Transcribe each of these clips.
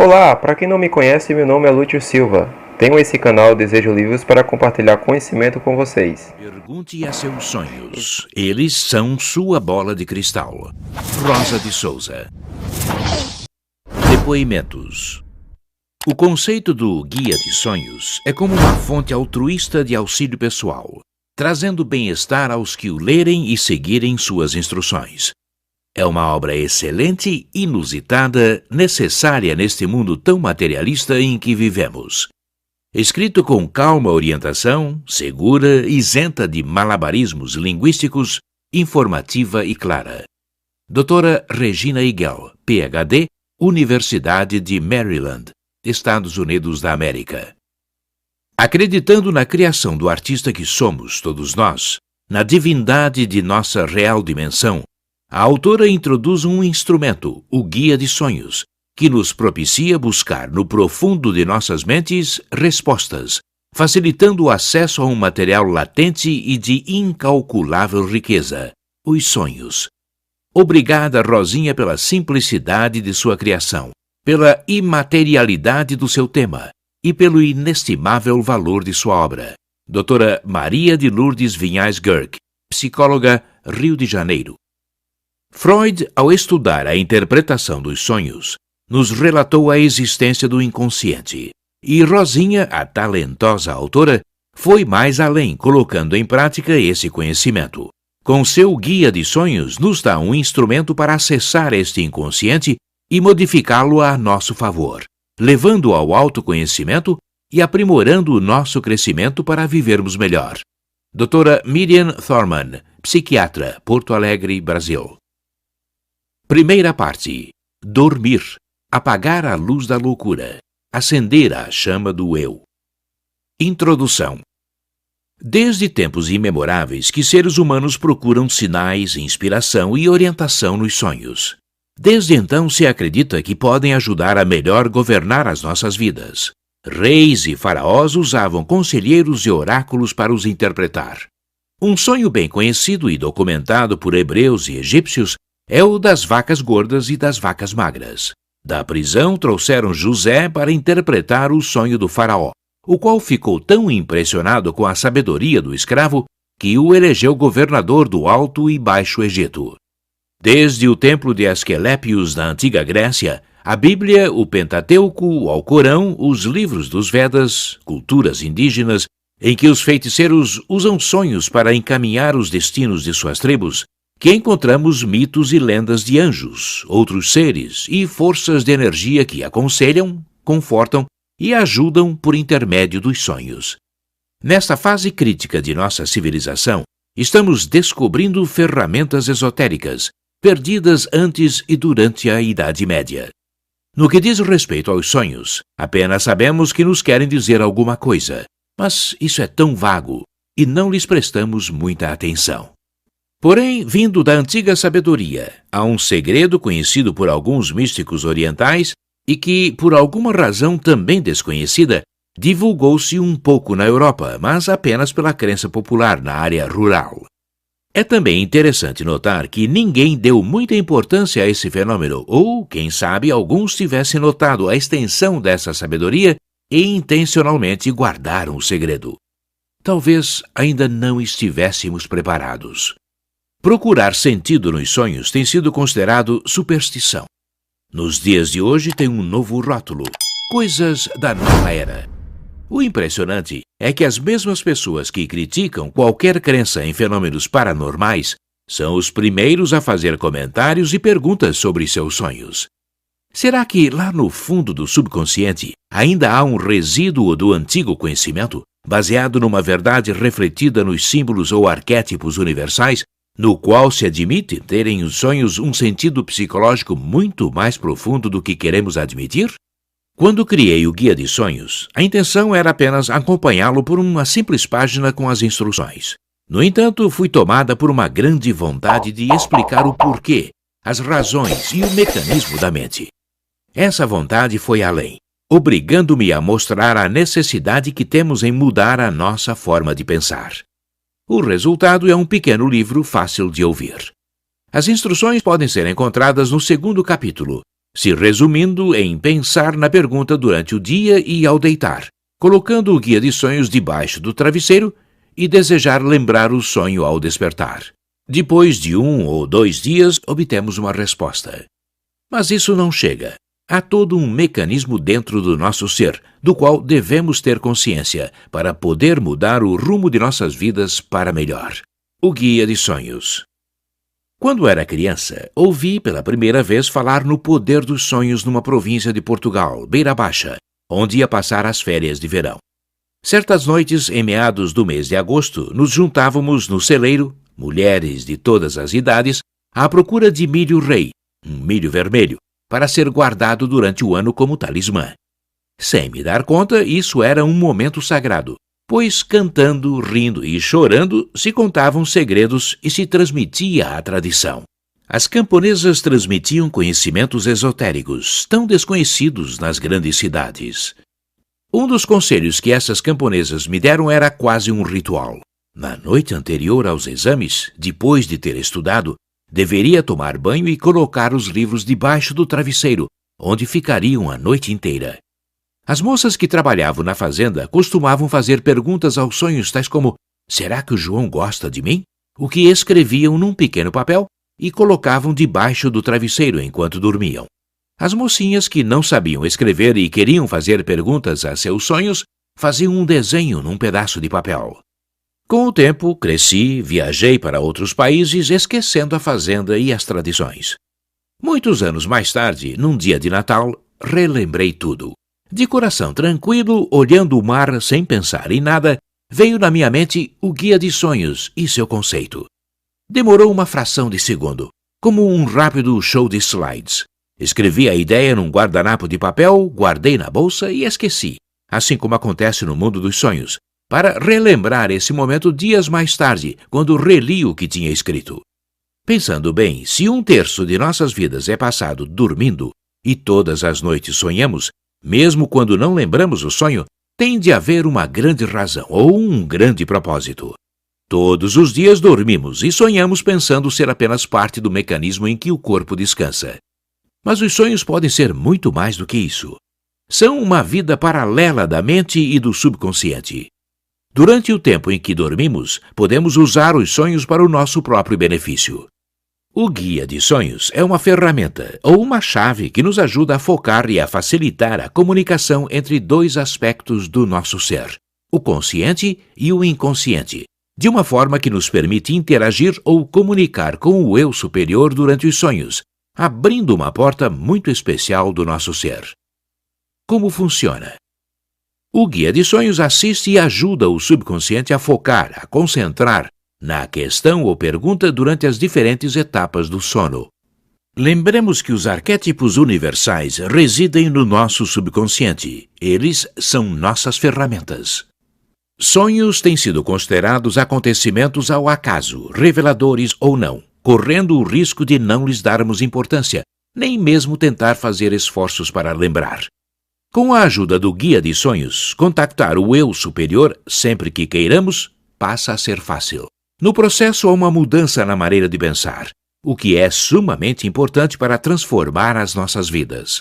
Olá, para quem não me conhece, meu nome é Lúcio Silva. Tenho esse canal Desejo Livros para compartilhar conhecimento com vocês. Pergunte a seus sonhos. Eles são sua bola de cristal. Rosa de Souza. Depoimentos. O conceito do Guia de Sonhos é como uma fonte altruísta de auxílio pessoal, trazendo bem-estar aos que o lerem e seguirem suas instruções. É uma obra excelente, inusitada, necessária neste mundo tão materialista em que vivemos. Escrito com calma orientação, segura, isenta de malabarismos linguísticos, informativa e clara. Doutora Regina Igel, Ph.D., Universidade de Maryland, Estados Unidos da América. Acreditando na criação do artista que somos todos nós, na divindade de nossa real dimensão, a autora introduz um instrumento, o Guia de Sonhos, que nos propicia buscar no profundo de nossas mentes respostas, facilitando o acesso a um material latente e de incalculável riqueza, os sonhos. Obrigada, Rosinha, pela simplicidade de sua criação, pela imaterialidade do seu tema e pelo inestimável valor de sua obra. Doutora Maria de Lourdes Vinhais Gurk, psicóloga, Rio de Janeiro. Freud, ao estudar a interpretação dos sonhos, nos relatou a existência do inconsciente. E Rosinha, a talentosa autora, foi mais além, colocando em prática esse conhecimento. Com seu Guia de Sonhos, nos dá um instrumento para acessar este inconsciente e modificá-lo a nosso favor, levando ao autoconhecimento e aprimorando o nosso crescimento para vivermos melhor. Doutora Miriam Thorman, psiquiatra, Porto Alegre, Brasil. Primeira parte. Dormir. Apagar a luz da loucura. Acender a chama do eu. Introdução. Desde tempos imemoráveis que seres humanos procuram sinais, inspiração e orientação nos sonhos. Desde então se acredita que podem ajudar a melhor governar as nossas vidas. Reis e faraós usavam conselheiros e oráculos para os interpretar. Um sonho bem conhecido e documentado por hebreus e egípcios é o das vacas gordas e das vacas magras. Da prisão trouxeram José para interpretar o sonho do faraó, o qual ficou tão impressionado com a sabedoria do escravo que o elegeu governador do Alto e Baixo Egito. Desde o templo de Asclepios da antiga Grécia, a Bíblia, o Pentateuco, o Alcorão, os livros dos Vedas, culturas indígenas, em que os feiticeiros usam sonhos para encaminhar os destinos de suas tribos, que encontramos mitos e lendas de anjos, outros seres e forças de energia que aconselham, confortam e ajudam por intermédio dos sonhos. Nesta fase crítica de nossa civilização, estamos descobrindo ferramentas esotéricas, perdidas antes e durante a Idade Média. No que diz respeito aos sonhos, apenas sabemos que nos querem dizer alguma coisa, mas isso é tão vago e não lhes prestamos muita atenção. Porém, vindo da antiga sabedoria, há um segredo conhecido por alguns místicos orientais e que, por alguma razão também desconhecida, divulgou-se um pouco na Europa, mas apenas pela crença popular na área rural. É também interessante notar que ninguém deu muita importância a esse fenômeno, ou, quem sabe, alguns tivessem notado a extensão dessa sabedoria e intencionalmente guardaram o segredo. Talvez ainda não estivéssemos preparados. Procurar sentido nos sonhos tem sido considerado superstição. Nos dias de hoje tem um novo rótulo: coisas da nova era. O impressionante é que as mesmas pessoas que criticam qualquer crença em fenômenos paranormais são os primeiros a fazer comentários e perguntas sobre seus sonhos. Será que lá no fundo do subconsciente ainda há um resíduo do antigo conhecimento, baseado numa verdade refletida nos símbolos ou arquétipos universais, no qual se admite terem os sonhos um sentido psicológico muito mais profundo do que queremos admitir? Quando criei o Guia de Sonhos, a intenção era apenas acompanhá-lo por uma simples página com as instruções. No entanto, fui tomada por uma grande vontade de explicar o porquê, as razões e o mecanismo da mente. Essa vontade foi além, obrigando-me a mostrar a necessidade que temos em mudar a nossa forma de pensar. O resultado é um pequeno livro fácil de ouvir. As instruções podem ser encontradas no segundo capítulo, se resumindo em pensar na pergunta durante o dia e ao deitar, colocando o guia de sonhos debaixo do travesseiro e desejar lembrar o sonho ao despertar. Depois de 1 ou 2 dias, obtemos uma resposta. Mas isso não chega. Há todo um mecanismo dentro do nosso ser, do qual devemos ter consciência para poder mudar o rumo de nossas vidas para melhor. O Guia de Sonhos. Quando era criança, ouvi pela primeira vez falar no poder dos sonhos numa província de Portugal, Beira Baixa, onde ia passar as férias de verão. Certas noites, em meados do mês de agosto, nos juntávamos no celeiro, mulheres de todas as idades, à procura de milho rei, um milho vermelho, para ser guardado durante o ano como talismã. Sem me dar conta, isso era um momento sagrado, pois cantando, rindo e chorando se contavam segredos e se transmitia a tradição. As camponesas transmitiam conhecimentos esotéricos, tão desconhecidos nas grandes cidades. Um dos conselhos que essas camponesas me deram era quase um ritual. Na noite anterior aos exames, depois de ter estudado, deveria tomar banho e colocar os livros debaixo do travesseiro, onde ficariam a noite inteira. As moças que trabalhavam na fazenda costumavam fazer perguntas aos sonhos tais como: será que o João gosta de mim? O que escreviam num pequeno papel e colocavam debaixo do travesseiro enquanto dormiam. As mocinhas que não sabiam escrever e queriam fazer perguntas a seus sonhos faziam um desenho num pedaço de papel. Com o tempo, cresci, viajei para outros países, esquecendo a fazenda e as tradições. Muitos anos mais tarde, num dia de Natal, relembrei tudo. De coração tranquilo, olhando o mar sem pensar em nada, veio na minha mente o Guia de Sonhos e seu conceito. Demorou uma fração de segundo, como um rápido show de slides. Escrevi a ideia num guardanapo de papel, guardei na bolsa e esqueci, assim como acontece no mundo dos sonhos, para relembrar esse momento dias mais tarde, quando reli o que tinha escrito. Pensando bem, se 1/3 de nossas vidas é passado dormindo e todas as noites sonhamos, mesmo quando não lembramos o sonho, tem de haver uma grande razão ou um grande propósito. Todos os dias dormimos e sonhamos pensando ser apenas parte do mecanismo em que o corpo descansa. Mas os sonhos podem ser muito mais do que isso. São uma vida paralela da mente e do subconsciente. Durante o tempo em que dormimos, podemos usar os sonhos para o nosso próprio benefício. O Guia de Sonhos é uma ferramenta ou uma chave que nos ajuda a focar e a facilitar a comunicação entre 2 aspectos do nosso ser, o consciente e o inconsciente, de uma forma que nos permite interagir ou comunicar com o eu superior durante os sonhos, abrindo uma porta muito especial do nosso ser. Como funciona? O Guia de Sonhos assiste e ajuda o subconsciente a focar, a concentrar na questão ou pergunta durante as diferentes etapas do sono. Lembremos que os arquétipos universais residem no nosso subconsciente. Eles são nossas ferramentas. Sonhos têm sido considerados acontecimentos ao acaso, reveladores ou não, correndo o risco de não lhes darmos importância, nem mesmo tentar fazer esforços para lembrar. Com a ajuda do Guia de Sonhos, contactar o eu superior sempre que queiramos passa a ser fácil. No processo, há uma mudança na maneira de pensar, o que é sumamente importante para transformar as nossas vidas.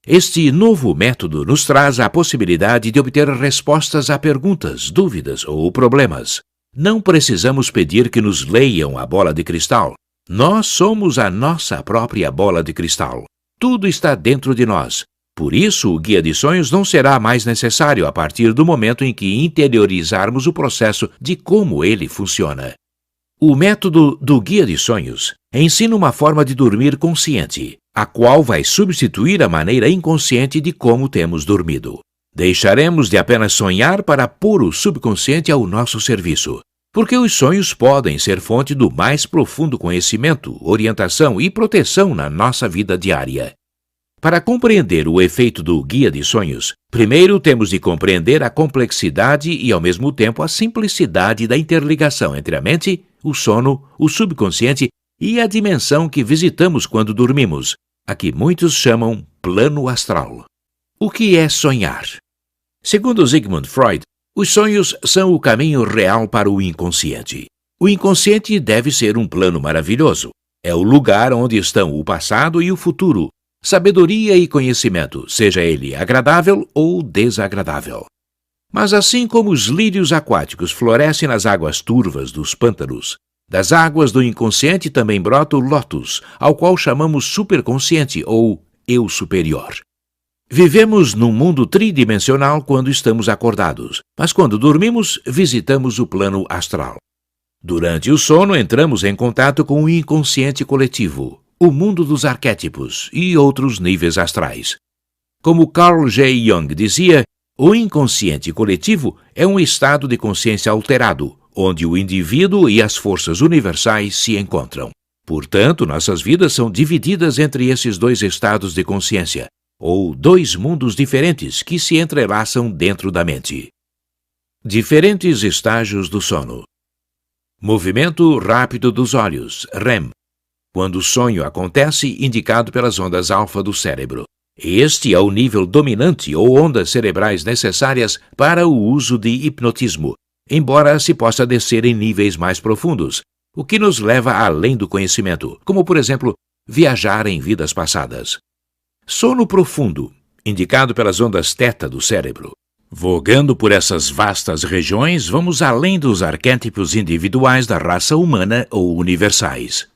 Este novo método nos traz a possibilidade de obter respostas a perguntas, dúvidas ou problemas. Não precisamos pedir que nos leiam a bola de cristal. Nós somos a nossa própria bola de cristal. Tudo está dentro de nós. Por isso, o Guia de Sonhos não será mais necessário a partir do momento em que interiorizarmos o processo de como ele funciona. O método do Guia de Sonhos ensina uma forma de dormir consciente, a qual vai substituir a maneira inconsciente de como temos dormido. Deixaremos de apenas sonhar para pôr o subconsciente ao nosso serviço, porque os sonhos podem ser fonte do mais profundo conhecimento, orientação e proteção na nossa vida diária. Para compreender o efeito do Guia de Sonhos, primeiro temos de compreender a complexidade e, ao mesmo tempo, a simplicidade da interligação entre a mente, o sono, o subconsciente e a dimensão que visitamos quando dormimos, a que muitos chamam plano astral. O que é sonhar? Segundo Sigmund Freud, os sonhos são o caminho real para o inconsciente. O inconsciente deve ser um plano maravilhoso. É o lugar onde estão o passado e o futuro, sabedoria e conhecimento, seja ele agradável ou desagradável. Mas assim como os lírios aquáticos florescem nas águas turvas dos pântanos, das águas do inconsciente também brota o lótus, ao qual chamamos superconsciente ou eu superior. Vivemos num mundo tridimensional quando estamos acordados, mas quando dormimos, visitamos o plano astral. Durante o sono, entramos em contato com o inconsciente coletivo, o mundo dos arquétipos e outros níveis astrais. Como Carl J. Jung dizia, o inconsciente coletivo é um estado de consciência alterado, onde o indivíduo e as forças universais se encontram. Portanto, nossas vidas são divididas entre esses dois estados de consciência, ou dois mundos diferentes que se entrelaçam dentro da mente. Diferentes estágios do sono. Movimento rápido dos olhos, REM. Quando o sonho acontece, indicado pelas ondas alfa do cérebro. Este é o nível dominante ou ondas cerebrais necessárias para o uso de hipnotismo, embora se possa descer em níveis mais profundos, o que nos leva além do conhecimento, como, por exemplo, viajar em vidas passadas. Sono profundo, indicado pelas ondas teta do cérebro. Vogando por essas vastas regiões, vamos além dos arquétipos individuais da raça humana ou universais.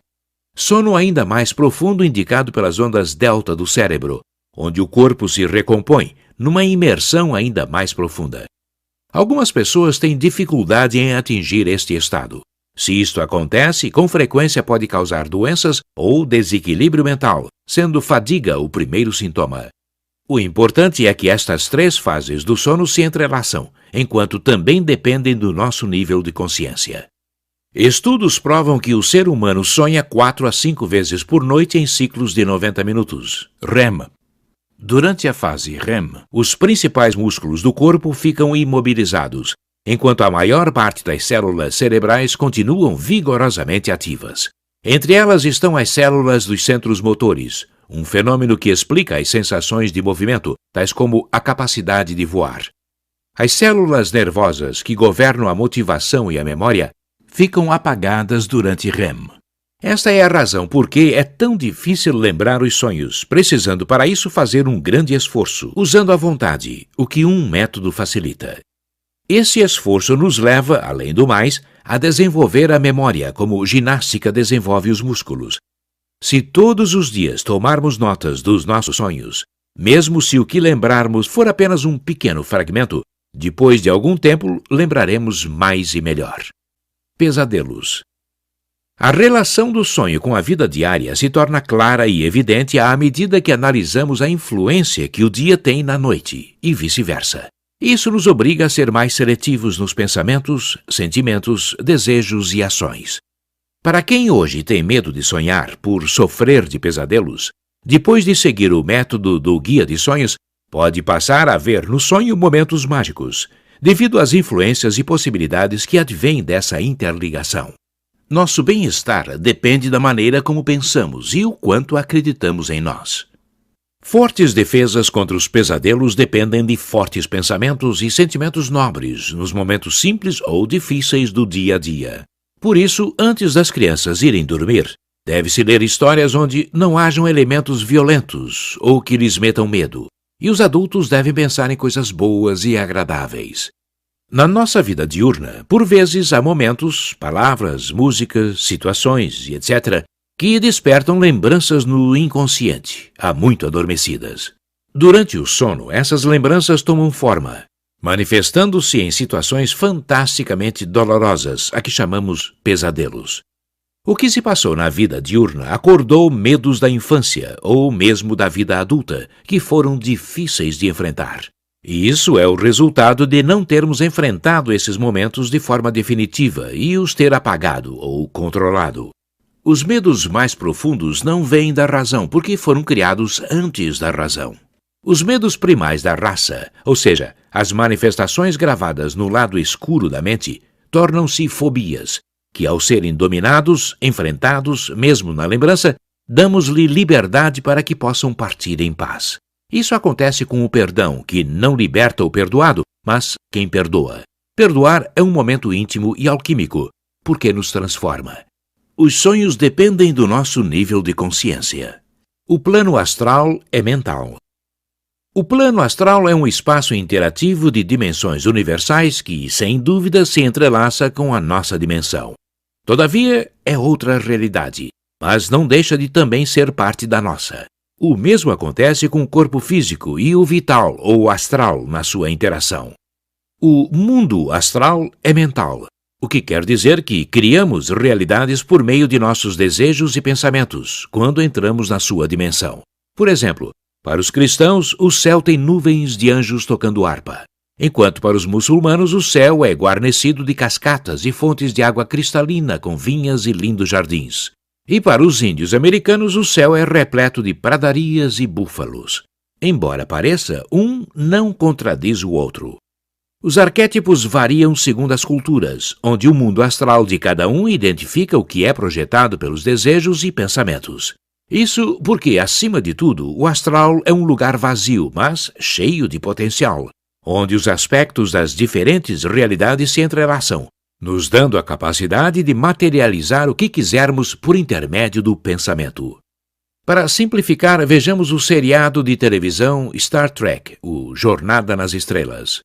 Sono ainda mais profundo, indicado pelas ondas delta do cérebro, onde o corpo se recompõe, numa imersão ainda mais profunda. Algumas pessoas têm dificuldade em atingir este estado. Se isto acontece, com frequência pode causar doenças ou desequilíbrio mental, sendo fadiga o primeiro sintoma. O importante é que estas três fases do sono se entrelaçam, enquanto também dependem do nosso nível de consciência. Estudos provam que o ser humano sonha 4 a 5 vezes por noite em ciclos de 90 minutos, REM. Durante a fase REM, os principais músculos do corpo ficam imobilizados, enquanto a maior parte das células cerebrais continuam vigorosamente ativas. Entre elas estão as células dos centros motores, um fenômeno que explica as sensações de movimento, tais como a capacidade de voar. As células nervosas que governam a motivação e a memória ficam apagadas durante REM. Esta é a razão por que é tão difícil lembrar os sonhos, precisando para isso fazer um grande esforço, usando a vontade, o que um método facilita. Esse esforço nos leva, além do mais, a desenvolver a memória, como ginástica desenvolve os músculos. Se todos os dias tomarmos notas dos nossos sonhos, mesmo se o que lembrarmos for apenas um pequeno fragmento, depois de algum tempo lembraremos mais e melhor. Pesadelos. A relação do sonho com a vida diária se torna clara e evidente à medida que analisamos a influência que o dia tem na noite, e vice-versa. Isso nos obriga a ser mais seletivos nos pensamentos, sentimentos, desejos e ações. Para quem hoje tem medo de sonhar por sofrer de pesadelos, depois de seguir o método do Guia de Sonhos, pode passar a ver no sonho momentos mágicos, devido às influências e possibilidades que advêm dessa interligação. Nosso bem-estar depende da maneira como pensamos e o quanto acreditamos em nós. Fortes defesas contra os pesadelos dependem de fortes pensamentos e sentimentos nobres nos momentos simples ou difíceis do dia a dia. Por isso, antes das crianças irem dormir, deve-se ler histórias onde não hajam elementos violentos ou que lhes metam medo, e os adultos devem pensar em coisas boas e agradáveis. Na nossa vida diurna, por vezes há momentos, palavras, músicas, situações e etc., que despertam lembranças no inconsciente, há muito adormecidas. Durante o sono, essas lembranças tomam forma, manifestando-se em situações fantasticamente dolorosas, a que chamamos pesadelos. O que se passou na vida diurna acordou medos da infância ou mesmo da vida adulta, que foram difíceis de enfrentar. E isso é o resultado de não termos enfrentado esses momentos de forma definitiva e os ter apagado ou controlado. Os medos mais profundos não vêm da razão, porque foram criados antes da razão. Os medos primais da raça, ou seja, as manifestações gravadas no lado escuro da mente, tornam-se fobias, que ao serem dominados, enfrentados, mesmo na lembrança, damos-lhe liberdade para que possam partir em paz. Isso acontece com o perdão, que não liberta o perdoado, mas quem perdoa. Perdoar é um momento íntimo e alquímico, porque nos transforma. Os sonhos dependem do nosso nível de consciência. O plano astral é mental. O plano astral é um espaço interativo de dimensões universais que, sem dúvida, se entrelaça com a nossa dimensão. Todavia, é outra realidade, mas não deixa de também ser parte da nossa. O mesmo acontece com o corpo físico e o vital ou astral na sua interação. O mundo astral é mental, o que quer dizer que criamos realidades por meio de nossos desejos e pensamentos quando entramos na sua dimensão. Por exemplo, para os cristãos, o céu tem nuvens de anjos tocando harpa, enquanto para os muçulmanos o céu é guarnecido de cascatas e fontes de água cristalina com vinhas e lindos jardins. E para os índios americanos, o céu é repleto de pradarias e búfalos. Embora pareça, um não contradiz o outro. Os arquétipos variam segundo as culturas, onde o mundo astral de cada um identifica o que é projetado pelos desejos e pensamentos. Isso porque, acima de tudo, o astral é um lugar vazio, mas cheio de potencial, onde os aspectos das diferentes realidades se entrelaçam, nos dando a capacidade de materializar o que quisermos por intermédio do pensamento. Para simplificar, vejamos o seriado de televisão Star Trek, o Jornada nas Estrelas.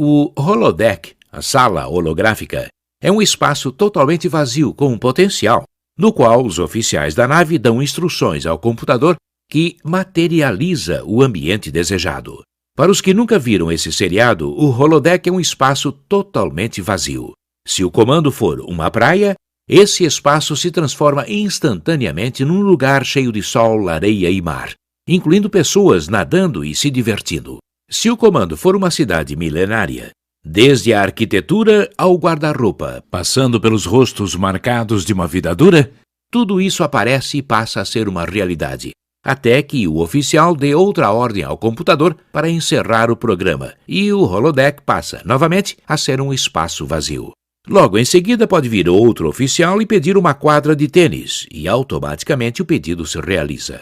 O holodeck, a sala holográfica, é um espaço totalmente vazio com um potencial, no qual os oficiais da nave dão instruções ao computador que materializa o ambiente desejado. Para os que nunca viram esse seriado, o holodeck é um espaço totalmente vazio. Se o comando for uma praia, esse espaço se transforma instantaneamente num lugar cheio de sol, areia e mar, incluindo pessoas nadando e se divertindo. Se o comando for uma cidade milenária, desde a arquitetura ao guarda-roupa, passando pelos rostos marcados de uma vida dura, tudo isso aparece e passa a ser uma realidade, até que o oficial dê outra ordem ao computador para encerrar o programa e o holodeck passa, novamente, a ser um espaço vazio. Logo em seguida pode vir outro oficial e pedir uma quadra de tênis, e automaticamente o pedido se realiza.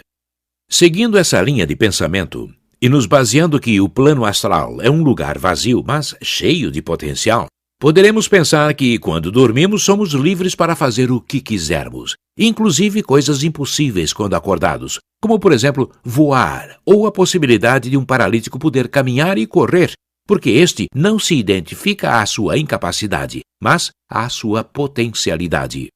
Seguindo essa linha de pensamento, e nos baseando que o plano astral é um lugar vazio, mas cheio de potencial, poderemos pensar que, quando dormimos, somos livres para fazer o que quisermos, inclusive coisas impossíveis quando acordados, como, por exemplo, voar, ou a possibilidade de um paralítico poder caminhar e correr, porque este não se identifica à sua incapacidade, mas à sua potencialidade.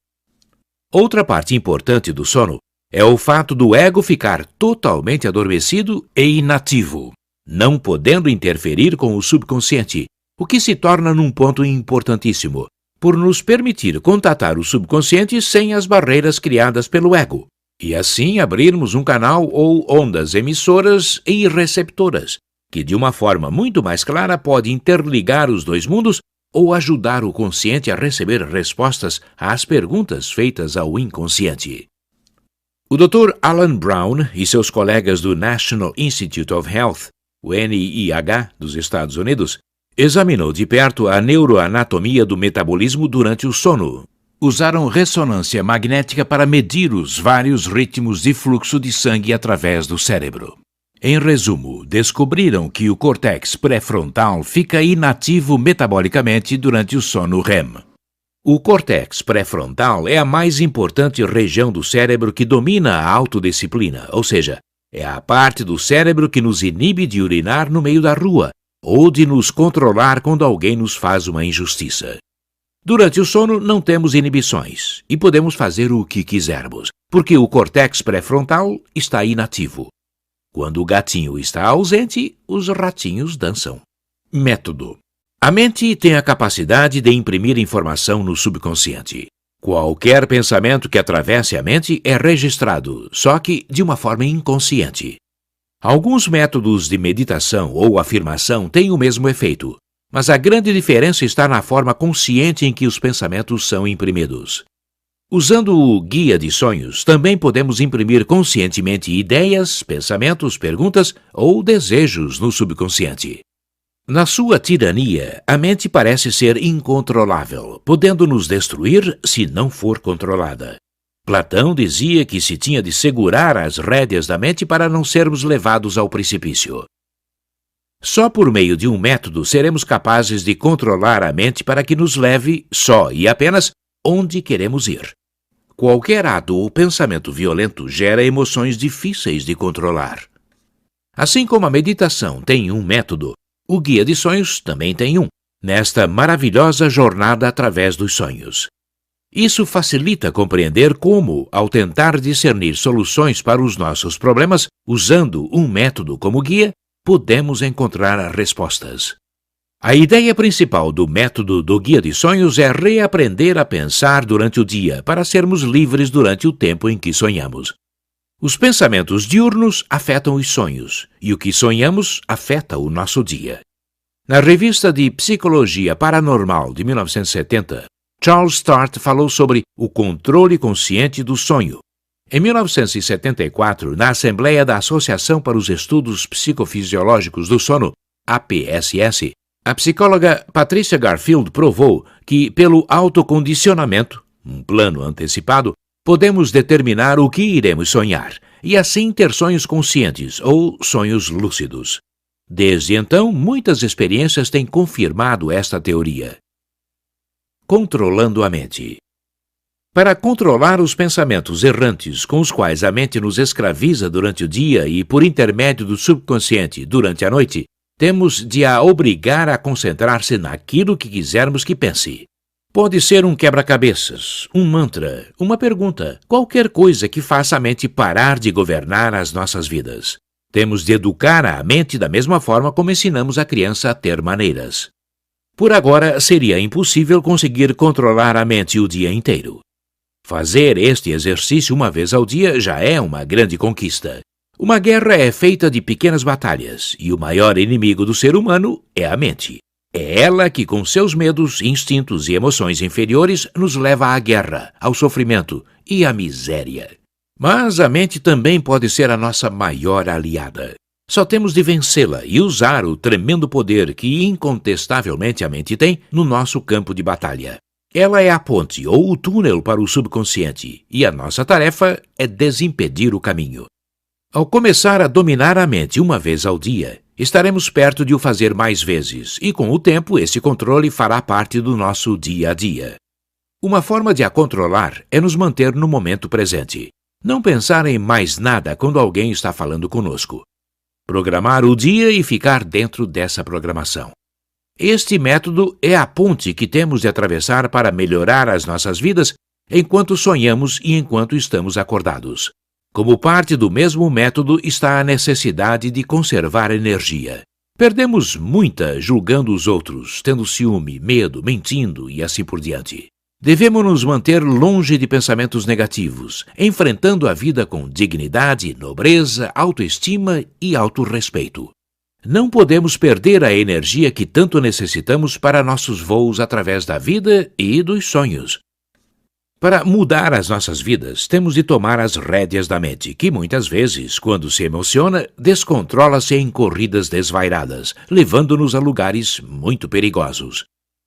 Outra parte importante do sono é o fato do ego ficar totalmente adormecido e inativo, não podendo interferir com o subconsciente, o que se torna num ponto importantíssimo, por nos permitir contatar o subconsciente sem as barreiras criadas pelo ego, e assim abrirmos um canal ou ondas emissoras e receptoras, que de uma forma muito mais clara pode interligar os dois mundos ou ajudar o consciente a receber respostas às perguntas feitas ao inconsciente. O Dr. Alan Brown e seus colegas do National Institute of Health, o NIH, dos Estados Unidos, examinou de perto a neuroanatomia do metabolismo durante o sono. Usaram ressonância magnética para medir os vários ritmos de fluxo de sangue através do cérebro. Em resumo, descobriram que o córtex pré-frontal fica inativo metabolicamente durante o sono REM. O córtex pré-frontal é a mais importante região do cérebro que domina a autodisciplina, ou seja, é a parte do cérebro que nos inibe de urinar no meio da rua ou de nos controlar quando alguém nos faz uma injustiça. Durante o sono não temos inibições e podemos fazer o que quisermos, porque o córtex pré-frontal está inativo. Quando o gatinho está ausente, os ratinhos dançam. Método. A mente tem a capacidade de imprimir informação no subconsciente. Qualquer pensamento que atravesse a mente é registrado, só que de uma forma inconsciente. Alguns métodos de meditação ou afirmação têm o mesmo efeito, mas a grande diferença está na forma consciente em que os pensamentos são imprimidos. Usando o guia de sonhos, também podemos imprimir conscientemente ideias, pensamentos, perguntas ou desejos no subconsciente. Na sua tirania, a mente parece ser incontrolável, podendo nos destruir se não for controlada. Platão dizia que se tinha de segurar as rédeas da mente para não sermos levados ao precipício. Só por meio de um método seremos capazes de controlar a mente para que nos leve só e apenas onde queremos ir. Qualquer ato ou pensamento violento gera emoções difíceis de controlar. Assim como a meditação tem um método, o Guia de Sonhos também tem um, nesta maravilhosa jornada através dos sonhos. Isso facilita compreender como, ao tentar discernir soluções para os nossos problemas, usando um método como guia, podemos encontrar respostas. A ideia principal do método do Guia de Sonhos é reaprender a pensar durante o dia para sermos livres durante o tempo em que sonhamos. Os pensamentos diurnos afetam os sonhos, e o que sonhamos afeta o nosso dia. Na revista de Psicologia Paranormal de 1970, Charles Sturt falou sobre o controle consciente do sonho. Em 1974, na Assembleia da Associação para os Estudos Psicofisiológicos do Sono, APSS, a psicóloga Patricia Garfield provou que, pelo autocondicionamento, um plano antecipado, podemos determinar o que iremos sonhar, e assim ter sonhos conscientes ou sonhos lúcidos. Desde então, muitas experiências têm confirmado esta teoria. Controlando a mente. Para controlar os pensamentos errantes com os quais a mente nos escraviza durante o dia e por intermédio do subconsciente durante a noite, temos de a obrigar a concentrar-se naquilo que quisermos que pense. Pode ser um quebra-cabeças, um mantra, uma pergunta, qualquer coisa que faça a mente parar de governar as nossas vidas. Temos de educar a mente da mesma forma como ensinamos a criança a ter maneiras. Por agora, seria impossível conseguir controlar a mente o dia inteiro. Fazer este exercício uma vez ao dia já é uma grande conquista. Uma guerra é feita de pequenas batalhas, e o maior inimigo do ser humano é a mente. É ela que, com seus medos, instintos e emoções inferiores, nos leva à guerra, ao sofrimento e à miséria. Mas a mente também pode ser a nossa maior aliada. Só temos de vencê-la e usar o tremendo poder que incontestavelmente a mente tem no nosso campo de batalha. Ela é a ponte ou o túnel para o subconsciente, e a nossa tarefa é desimpedir o caminho. Ao começar a dominar a mente uma vez ao dia, estaremos perto de o fazer mais vezes, e com o tempo esse controle fará parte do nosso dia a dia. Uma forma de a controlar é nos manter no momento presente. Não pensar em mais nada quando alguém está falando conosco. Programar o dia e ficar dentro dessa programação. Este método é a ponte que temos de atravessar para melhorar as nossas vidas enquanto sonhamos e enquanto estamos acordados. Como parte do mesmo método está a necessidade de conservar energia. Perdemos muita julgando os outros, tendo ciúme, medo, mentindo e assim por diante. Devemos nos manter longe de pensamentos negativos, enfrentando a vida com dignidade, nobreza, autoestima e autorrespeito. Não podemos perder a energia que tanto necessitamos para nossos voos através da vida e dos sonhos. Para mudar as nossas vidas, temos de tomar as rédeas da mente, que muitas vezes, quando se emociona, descontrola-se em corridas desvairadas, levando-nos a lugares muito perigosos.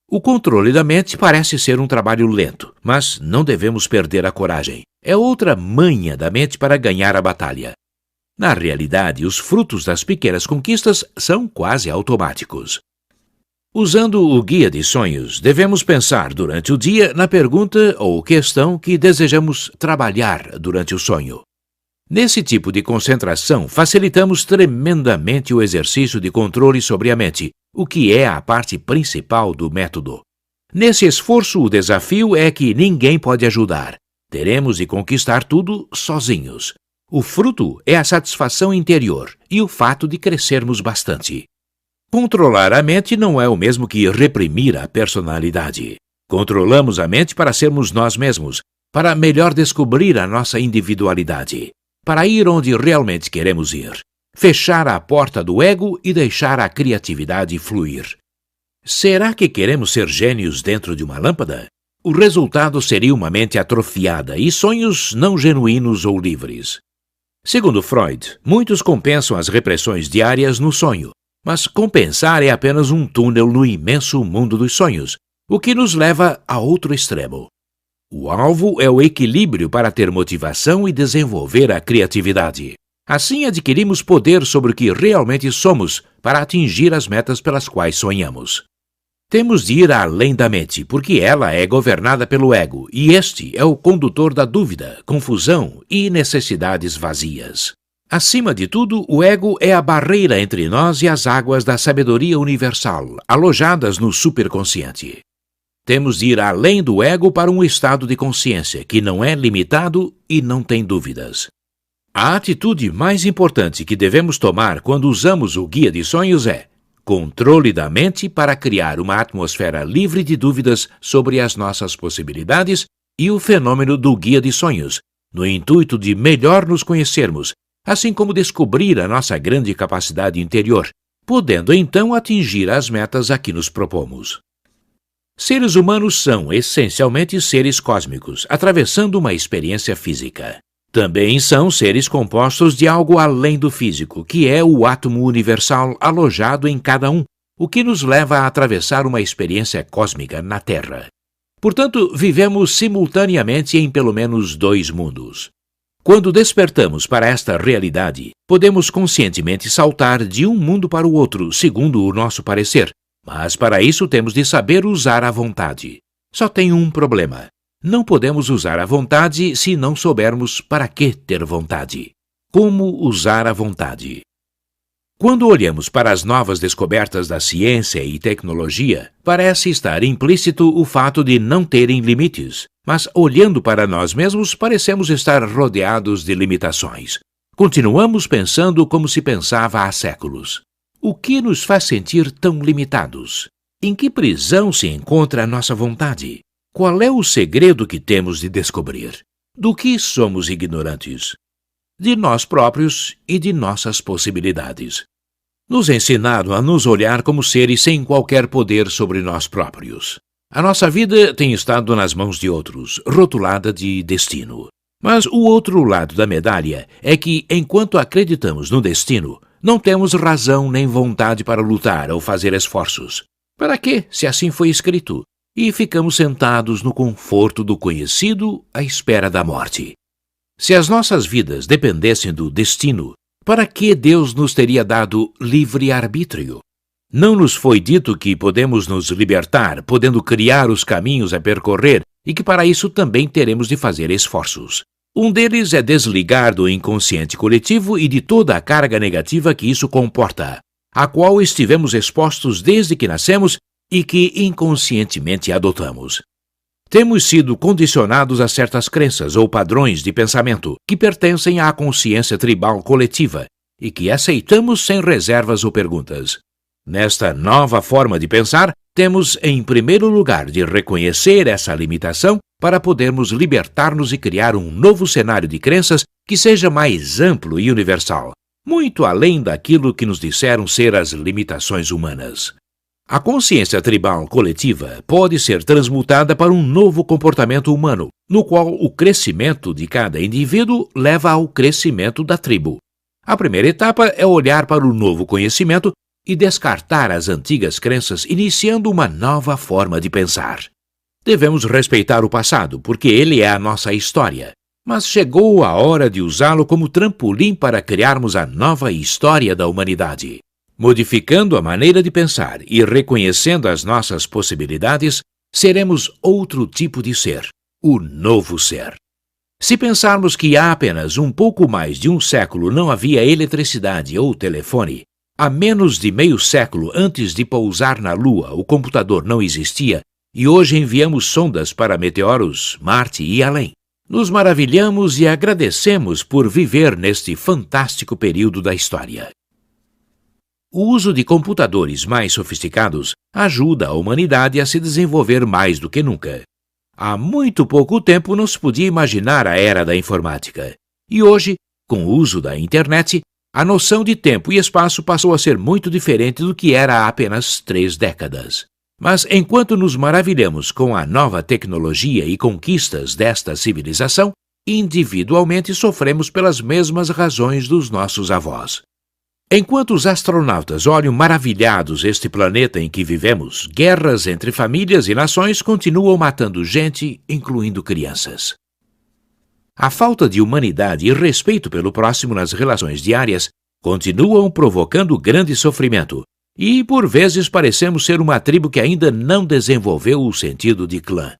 O controle da mente parece ser um trabalho lento, mas não devemos perder a coragem. É outra manha da mente para ganhar a batalha. Na realidade, os frutos das pequenas conquistas são quase automáticos. Usando o Guia de Sonhos, devemos pensar durante o dia na pergunta ou questão que desejamos trabalhar durante o sonho. Nesse tipo de concentração, facilitamos tremendamente o exercício de controle sobre a mente, o que é a parte principal do método. Nesse esforço, o desafio é que ninguém pode ajudar. Teremos de conquistar tudo sozinhos. O fruto é a satisfação interior e o fato de crescermos bastante. Controlar a mente não é o mesmo que reprimir a personalidade. Controlamos a mente para sermos nós mesmos, para melhor descobrir a nossa individualidade, para ir onde realmente queremos ir, fechar a porta do ego e deixar a criatividade fluir. Será que queremos ser gênios dentro de uma lâmpada? O resultado seria uma mente atrofiada e sonhos não genuínos ou livres. Segundo Freud, muitos compensam as repressões diárias no sonho. Mas compensar é apenas um túnel no imenso mundo dos sonhos, o que nos leva a outro extremo. O alvo é o equilíbrio para ter motivação e desenvolver a criatividade. Assim adquirimos poder sobre o que realmente somos para atingir as metas pelas quais sonhamos. Temos de ir além da mente, porque ela é governada pelo ego, e este é o condutor da dúvida, confusão e necessidades vazias. Acima de tudo, o ego é a barreira entre nós e as águas da sabedoria universal, alojadas no superconsciente. Temos de ir além do ego para um estado de consciência que não é limitado e não tem dúvidas. A atitude mais importante que devemos tomar quando usamos o guia de sonhos é controle da mente para criar uma atmosfera livre de dúvidas sobre as nossas possibilidades e o fenômeno do guia de sonhos, no intuito de melhor nos conhecermos, assim como descobrir a nossa grande capacidade interior, podendo então atingir as metas a que nos propomos. Seres humanos são essencialmente seres cósmicos, atravessando uma experiência física. Também são seres compostos de algo além do físico, que é o átomo universal alojado em cada um, o que nos leva a atravessar uma experiência cósmica na Terra. Portanto, vivemos simultaneamente em pelo menos 2 mundos. Quando despertamos para esta realidade, podemos conscientemente saltar de um mundo para o outro, segundo o nosso parecer, mas para isso temos de saber usar a vontade. Só tem um problema. Não podemos usar a vontade se não soubermos para que ter vontade. Como usar a vontade? Quando olhamos para as novas descobertas da ciência e tecnologia, parece estar implícito o fato de não terem limites, mas olhando para nós mesmos, parecemos estar rodeados de limitações. Continuamos pensando como se pensava há séculos. O que nos faz sentir tão limitados? Em que prisão se encontra a nossa vontade? Qual é o segredo que temos de descobrir? Do que somos ignorantes? De nós próprios e de nossas possibilidades. Nos ensinaram a nos olhar como seres sem qualquer poder sobre nós próprios. A nossa vida tem estado nas mãos de outros, rotulada de destino. Mas o outro lado da medalha é que, enquanto acreditamos no destino, não temos razão nem vontade para lutar ou fazer esforços. Para quê, se assim foi escrito? E ficamos sentados no conforto do conhecido à espera da morte. Se as nossas vidas dependessem do destino, para que Deus nos teria dado livre-arbítrio? Não nos foi dito que podemos nos libertar, podendo criar os caminhos a percorrer e que para isso também teremos de fazer esforços. Um deles é desligar do inconsciente coletivo e de toda a carga negativa que isso comporta, a qual estivemos expostos desde que nascemos e que inconscientemente adotamos. Temos sido condicionados a certas crenças ou padrões de pensamento que pertencem à consciência tribal coletiva e que aceitamos sem reservas ou perguntas. Nesta nova forma de pensar, temos, em primeiro lugar, de reconhecer essa limitação para podermos libertar-nos e criar um novo cenário de crenças que seja mais amplo e universal, muito além daquilo que nos disseram ser as limitações humanas. A consciência tribal coletiva pode ser transmutada para um novo comportamento humano, no qual o crescimento de cada indivíduo leva ao crescimento da tribo. A primeira etapa é olhar para o novo conhecimento e descartar as antigas crenças, iniciando uma nova forma de pensar. Devemos respeitar o passado, porque ele é a nossa história, mas chegou a hora de usá-lo como trampolim para criarmos a nova história da humanidade. Modificando a maneira de pensar e reconhecendo as nossas possibilidades, seremos outro tipo de ser, o novo ser. Se pensarmos que há apenas um pouco mais de um século não havia eletricidade ou telefone, há menos de meio século antes de pousar na Lua o computador não existia e hoje enviamos sondas para meteoros, Marte e além. Nos maravilhamos e agradecemos por viver neste fantástico período da história. O uso de computadores mais sofisticados ajuda a humanidade a se desenvolver mais do que nunca. Há muito pouco tempo não se podia imaginar a era da informática. E hoje, com o uso da internet, a noção de tempo e espaço passou a ser muito diferente do que era há apenas 3 décadas. Mas enquanto nos maravilhamos com a nova tecnologia e conquistas desta civilização, individualmente sofremos pelas mesmas razões dos nossos avós. Enquanto os astronautas olham maravilhados este planeta em que vivemos, guerras entre famílias e nações continuam matando gente, incluindo crianças. A falta de humanidade e respeito pelo próximo nas relações diárias continuam provocando grande sofrimento, E, por vezes, parecemos ser uma tribo que ainda não desenvolveu o sentido de clã.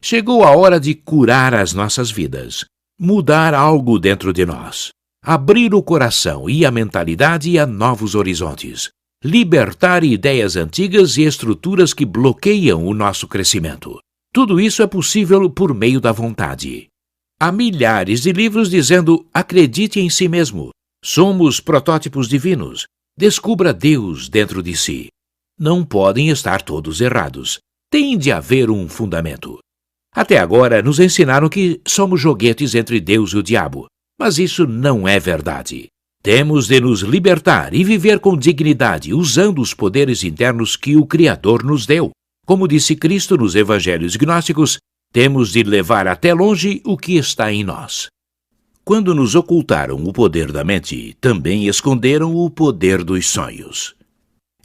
Chegou a hora de curar as nossas vidas, mudar algo dentro de nós, abrir o coração e a mentalidade a novos horizontes, libertar ideias antigas e estruturas que bloqueiam o nosso crescimento. Tudo isso é possível por meio da vontade. Há milhares de livros dizendo: acredite em si mesmo. Somos protótipos divinos. Descubra Deus dentro de si. Não podem estar todos errados. Tem de haver um fundamento. Até agora nos ensinaram que somos joguetes entre Deus e o diabo, mas isso não é verdade. Temos de nos libertar e viver com dignidade usando os poderes internos que o Criador nos deu. Como disse Cristo nos Evangelhos gnósticos, temos de levar até longe o que está em nós. Quando nos ocultaram o poder da mente, também esconderam o poder dos sonhos.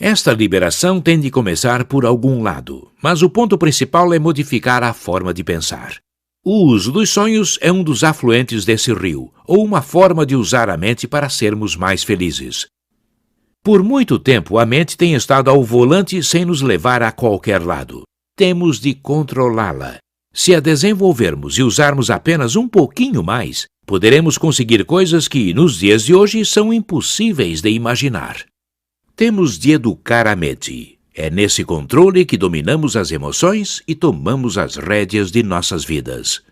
Esta liberação tem de começar por algum lado, mas o ponto principal é modificar a forma de pensar. O uso dos sonhos é um dos afluentes desse rio, ou uma forma de usar a mente para sermos mais felizes. Por muito tempo, a mente tem estado ao volante sem nos levar a qualquer lado. Temos de controlá-la. Se a desenvolvermos e usarmos apenas um pouquinho mais, poderemos conseguir coisas que, nos dias de hoje, são impossíveis de imaginar. Temos de educar a mente. É nesse controle que dominamos as emoções e tomamos as rédeas de nossas vidas.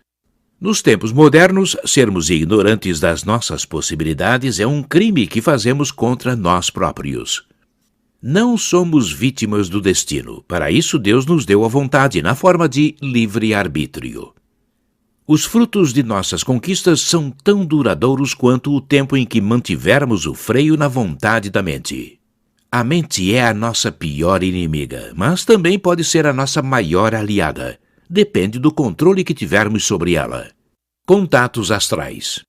Nos tempos modernos, sermos ignorantes das nossas possibilidades é um crime que fazemos contra nós próprios. Não somos vítimas do destino. Para isso, Deus nos deu a vontade na forma de livre-arbítrio. Os frutos de nossas conquistas são tão duradouros quanto o tempo em que mantivermos o freio na vontade da mente. A mente é a nossa pior inimiga, mas também pode ser a nossa maior aliada. Depende do controle que tivermos sobre ela. Contatos astrais.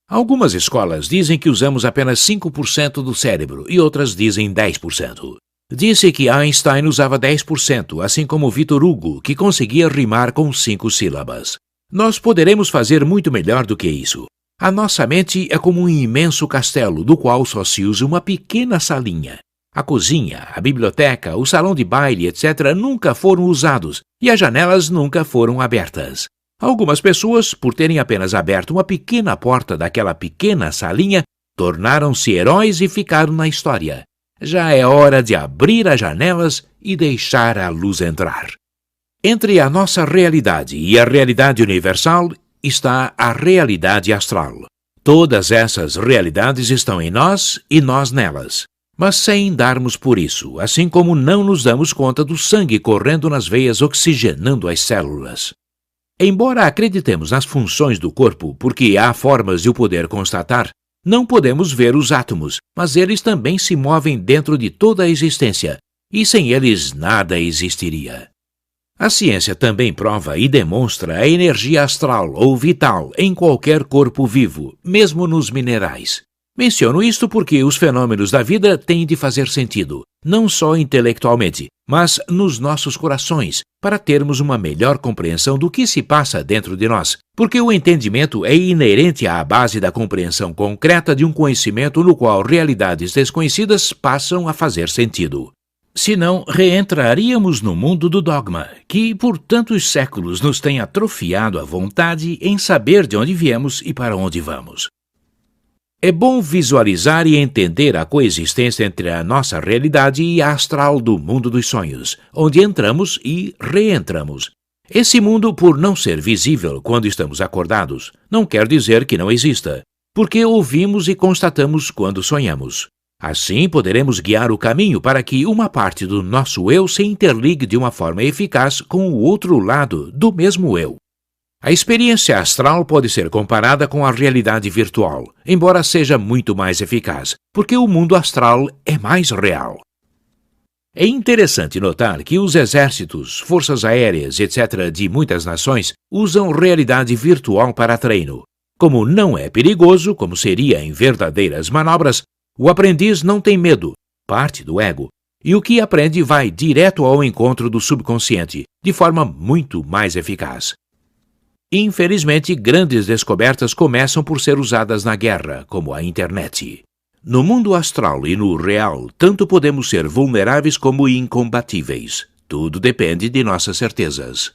Algumas escolas dizem que usamos apenas 5% do cérebro e outras dizem 10%. Disse que Einstein usava 10%, assim como Victor Hugo, que conseguia rimar com 5 sílabas. Nós poderemos fazer muito melhor do que isso. A nossa mente é como um imenso castelo, do qual só se usa uma pequena salinha. A cozinha, a biblioteca, o salão de baile, etc., nunca foram usados e as janelas nunca foram abertas. Algumas pessoas, por terem apenas aberto uma pequena porta daquela pequena salinha, tornaram-se heróis e ficaram na história. Já é hora de abrir as janelas e deixar a luz entrar. Entre a nossa realidade e a realidade universal está a realidade astral. Todas essas realidades estão em nós e nós nelas, mas sem darmos por isso, assim como não nos damos conta do sangue correndo nas veias oxigenando as células. Embora acreditemos nas funções do corpo, porque há formas de o poder constatar, não podemos ver os átomos, mas eles também se movem dentro de toda a existência, e sem eles nada existiria. A ciência também prova e demonstra a energia astral ou vital em qualquer corpo vivo, mesmo nos minerais. Menciono isto porque os fenômenos da vida têm de fazer sentido, não só intelectualmente, mas nos nossos corações, para termos uma melhor compreensão do que se passa dentro de nós, porque o entendimento é inerente à base da compreensão concreta de um conhecimento no qual realidades desconhecidas passam a fazer sentido. Senão, reentraríamos no mundo do dogma, que por tantos séculos nos tem atrofiado a vontade em saber de onde viemos e para onde vamos. É bom visualizar e entender a coexistência entre a nossa realidade e a astral do mundo dos sonhos, onde entramos e reentramos. Esse mundo, por não ser visível quando estamos acordados, não quer dizer que não exista, porque ouvimos e constatamos quando sonhamos. Assim, poderemos guiar o caminho para que uma parte do nosso eu se interligue de uma forma eficaz com o outro lado do mesmo eu. A experiência astral pode ser comparada com a realidade virtual, embora seja muito mais eficaz, porque o mundo astral é mais real. É interessante notar que os exércitos, forças aéreas, etc., de muitas nações usam realidade virtual para treino. Como não é perigoso, como seria em verdadeiras manobras, o aprendiz não tem medo, parte do ego, e o que aprende vai direto ao encontro do subconsciente, de forma muito mais eficaz. Infelizmente, grandes descobertas começam por ser usadas na guerra, como a internet. No mundo astral e no real, tanto podemos ser vulneráveis como incombatíveis. Tudo depende de nossas certezas.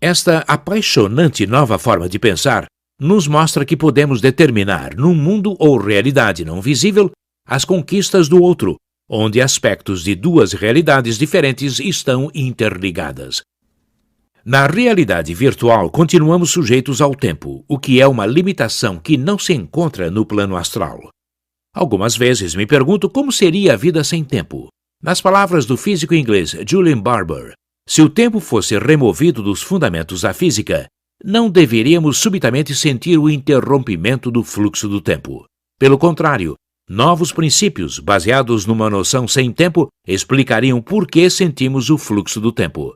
Esta apaixonante nova forma de pensar nos mostra que podemos determinar, num mundo ou realidade não visível, as conquistas do outro, onde aspectos de duas realidades diferentes estão interligadas. Na realidade virtual, continuamos sujeitos ao tempo, o que é uma limitação que não se encontra no plano astral. Algumas vezes me pergunto como seria a vida sem tempo. Nas palavras do físico inglês Julian Barbour, se o tempo fosse removido dos fundamentos da física, não deveríamos subitamente sentir o interrompimento do fluxo do tempo. Pelo contrário, novos princípios, baseados numa noção sem tempo, explicariam por que sentimos o fluxo do tempo.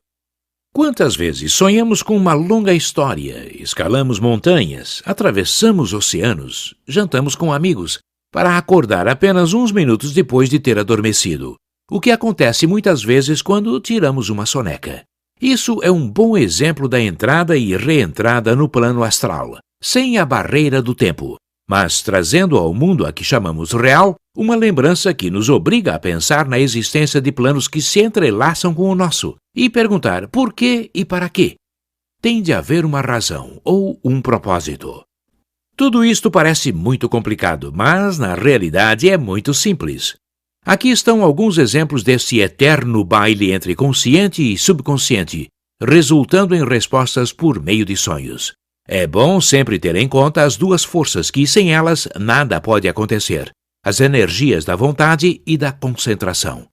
Quantas vezes sonhamos com uma longa história, escalamos montanhas, atravessamos oceanos, jantamos com amigos, para acordar apenas uns minutos depois de ter adormecido, o que acontece muitas vezes quando tiramos uma soneca. Isso é um bom exemplo da entrada e reentrada no plano astral, sem a barreira do tempo, mas trazendo ao mundo a que chamamos real uma lembrança que nos obriga a pensar na existência de planos que se entrelaçam com o nosso e perguntar por quê e para quê. Tem de haver uma razão ou um propósito. Tudo isto parece muito complicado, mas na realidade é muito simples. Aqui estão alguns exemplos desse eterno baile entre consciente e subconsciente, resultando em respostas por meio de sonhos. É bom sempre ter em conta as duas forças que, sem elas, nada pode acontecer: as energias da vontade e da concentração.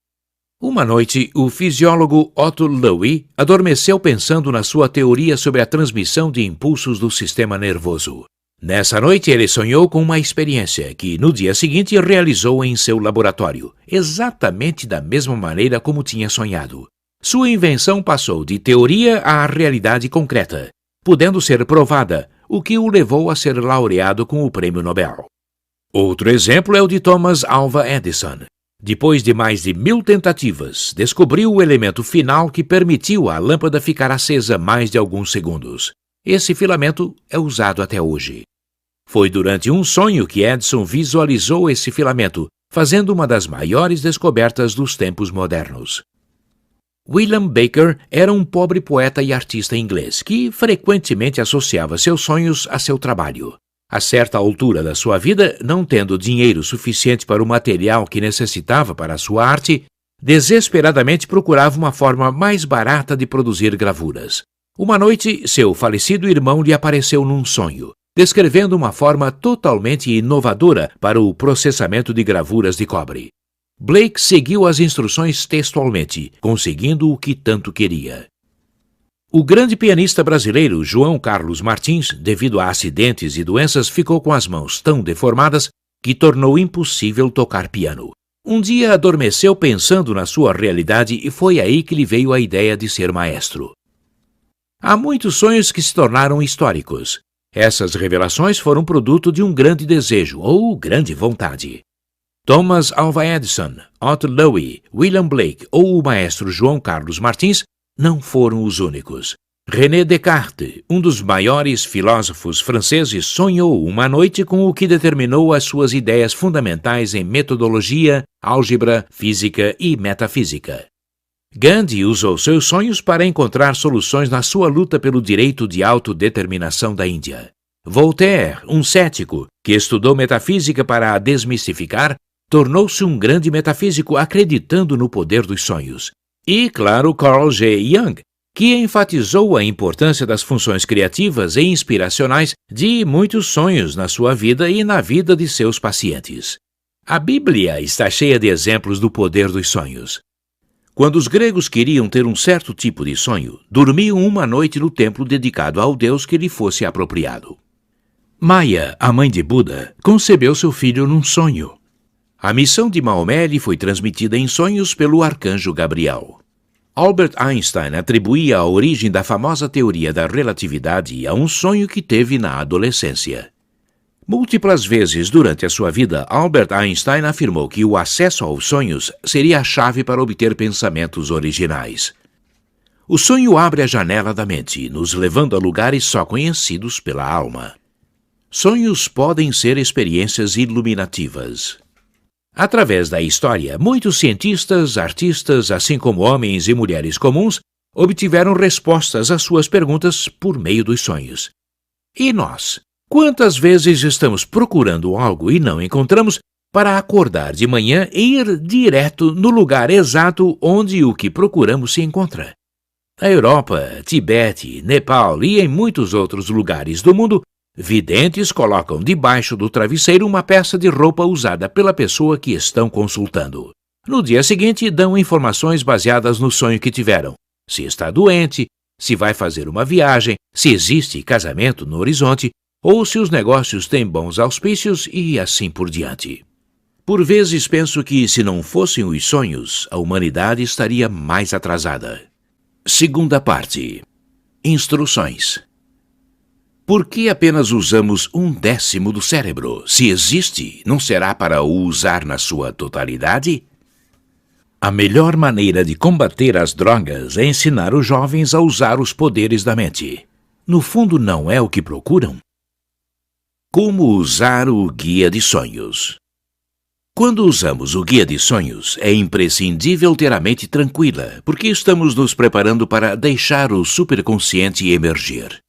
Uma noite, o fisiólogo Otto Lowy adormeceu pensando na sua teoria sobre a transmissão de impulsos do sistema nervoso. Nessa noite, ele sonhou com uma experiência que, no dia seguinte, realizou em seu laboratório, exatamente da mesma maneira como tinha sonhado. Sua invenção passou de teoria à realidade concreta, podendo ser provada, o que o levou a ser laureado com o Prêmio Nobel. Outro exemplo é o de Thomas Alva Edison. Depois de mais de 1000 tentativas, descobriu o elemento final que permitiu à lâmpada ficar acesa mais de alguns segundos. Esse filamento é usado até hoje. Foi durante um sonho que Edison visualizou esse filamento, fazendo uma das maiores descobertas dos tempos modernos. William Baker era um pobre poeta e artista inglês que frequentemente associava seus sonhos a seu trabalho. A certa altura da sua vida, não tendo dinheiro suficiente para o material que necessitava para a sua arte, desesperadamente procurava uma forma mais barata de produzir gravuras. Uma noite, seu falecido irmão lhe apareceu num sonho, descrevendo uma forma totalmente inovadora para o processamento de gravuras de cobre. Blake seguiu as instruções textualmente, conseguindo o que tanto queria. O grande pianista brasileiro João Carlos Martins, devido a acidentes e doenças, ficou com as mãos tão deformadas que tornou impossível tocar piano. Um dia adormeceu pensando na sua realidade e foi aí que lhe veio a ideia de ser maestro. Há muitos sonhos que se tornaram históricos. Essas revelações foram produto de um grande desejo ou grande vontade. Thomas Alva Edison, Otto Lowy, William Blake ou o maestro João Carlos Martins não foram os únicos. René Descartes, um dos maiores filósofos franceses, sonhou uma noite com o que determinou as suas ideias fundamentais em metodologia, álgebra, física e metafísica. Gandhi usou seus sonhos para encontrar soluções na sua luta pelo direito de autodeterminação da Índia. Voltaire, um cético que estudou metafísica para a desmistificar, tornou-se um grande metafísico acreditando no poder dos sonhos. E, claro, Carl G. Jung, que enfatizou a importância das funções criativas e inspiracionais de muitos sonhos na sua vida e na vida de seus pacientes. A Bíblia está cheia de exemplos do poder dos sonhos. Quando os gregos queriam ter um certo tipo de sonho, dormiam uma noite no templo dedicado ao Deus que lhe fosse apropriado. Maia, a mãe de Buda, concebeu seu filho num sonho. A missão de Maomé lhe foi transmitida em sonhos pelo arcanjo Gabriel. Albert Einstein atribuía a origem da famosa teoria da relatividade a um sonho que teve na adolescência. Múltiplas vezes durante a sua vida, Albert Einstein afirmou que o acesso aos sonhos seria a chave para obter pensamentos originais. O sonho abre a janela da mente, nos levando a lugares só conhecidos pela alma. Sonhos podem ser experiências iluminativas. Através da história, muitos cientistas, artistas, assim como homens e mulheres comuns, obtiveram respostas às suas perguntas por meio dos sonhos. E nós? Quantas vezes estamos procurando algo e não encontramos para acordar de manhã e ir direto no lugar exato onde o que procuramos se encontra? Na Europa, Tibete, Nepal e em muitos outros lugares do mundo, videntes colocam debaixo do travesseiro uma peça de roupa usada pela pessoa que estão consultando. No dia seguinte, dão informações baseadas no sonho que tiveram. Se está doente, se vai fazer uma viagem, se existe casamento no horizonte, ou se os negócios têm bons auspícios e assim por diante. Por vezes penso que, se não fossem os sonhos, a humanidade estaria mais atrasada. Segunda parte. Instruções. Por que apenas usamos 1/10 do cérebro? Se existe, não será para o usar na sua totalidade? A melhor maneira de combater as drogas é ensinar os jovens a usar os poderes da mente. No fundo, não é o que procuram? Como usar o guia de sonhos? Quando usamos o guia de sonhos, é imprescindível ter a mente tranquila, porque estamos nos preparando para deixar o superconsciente emergir.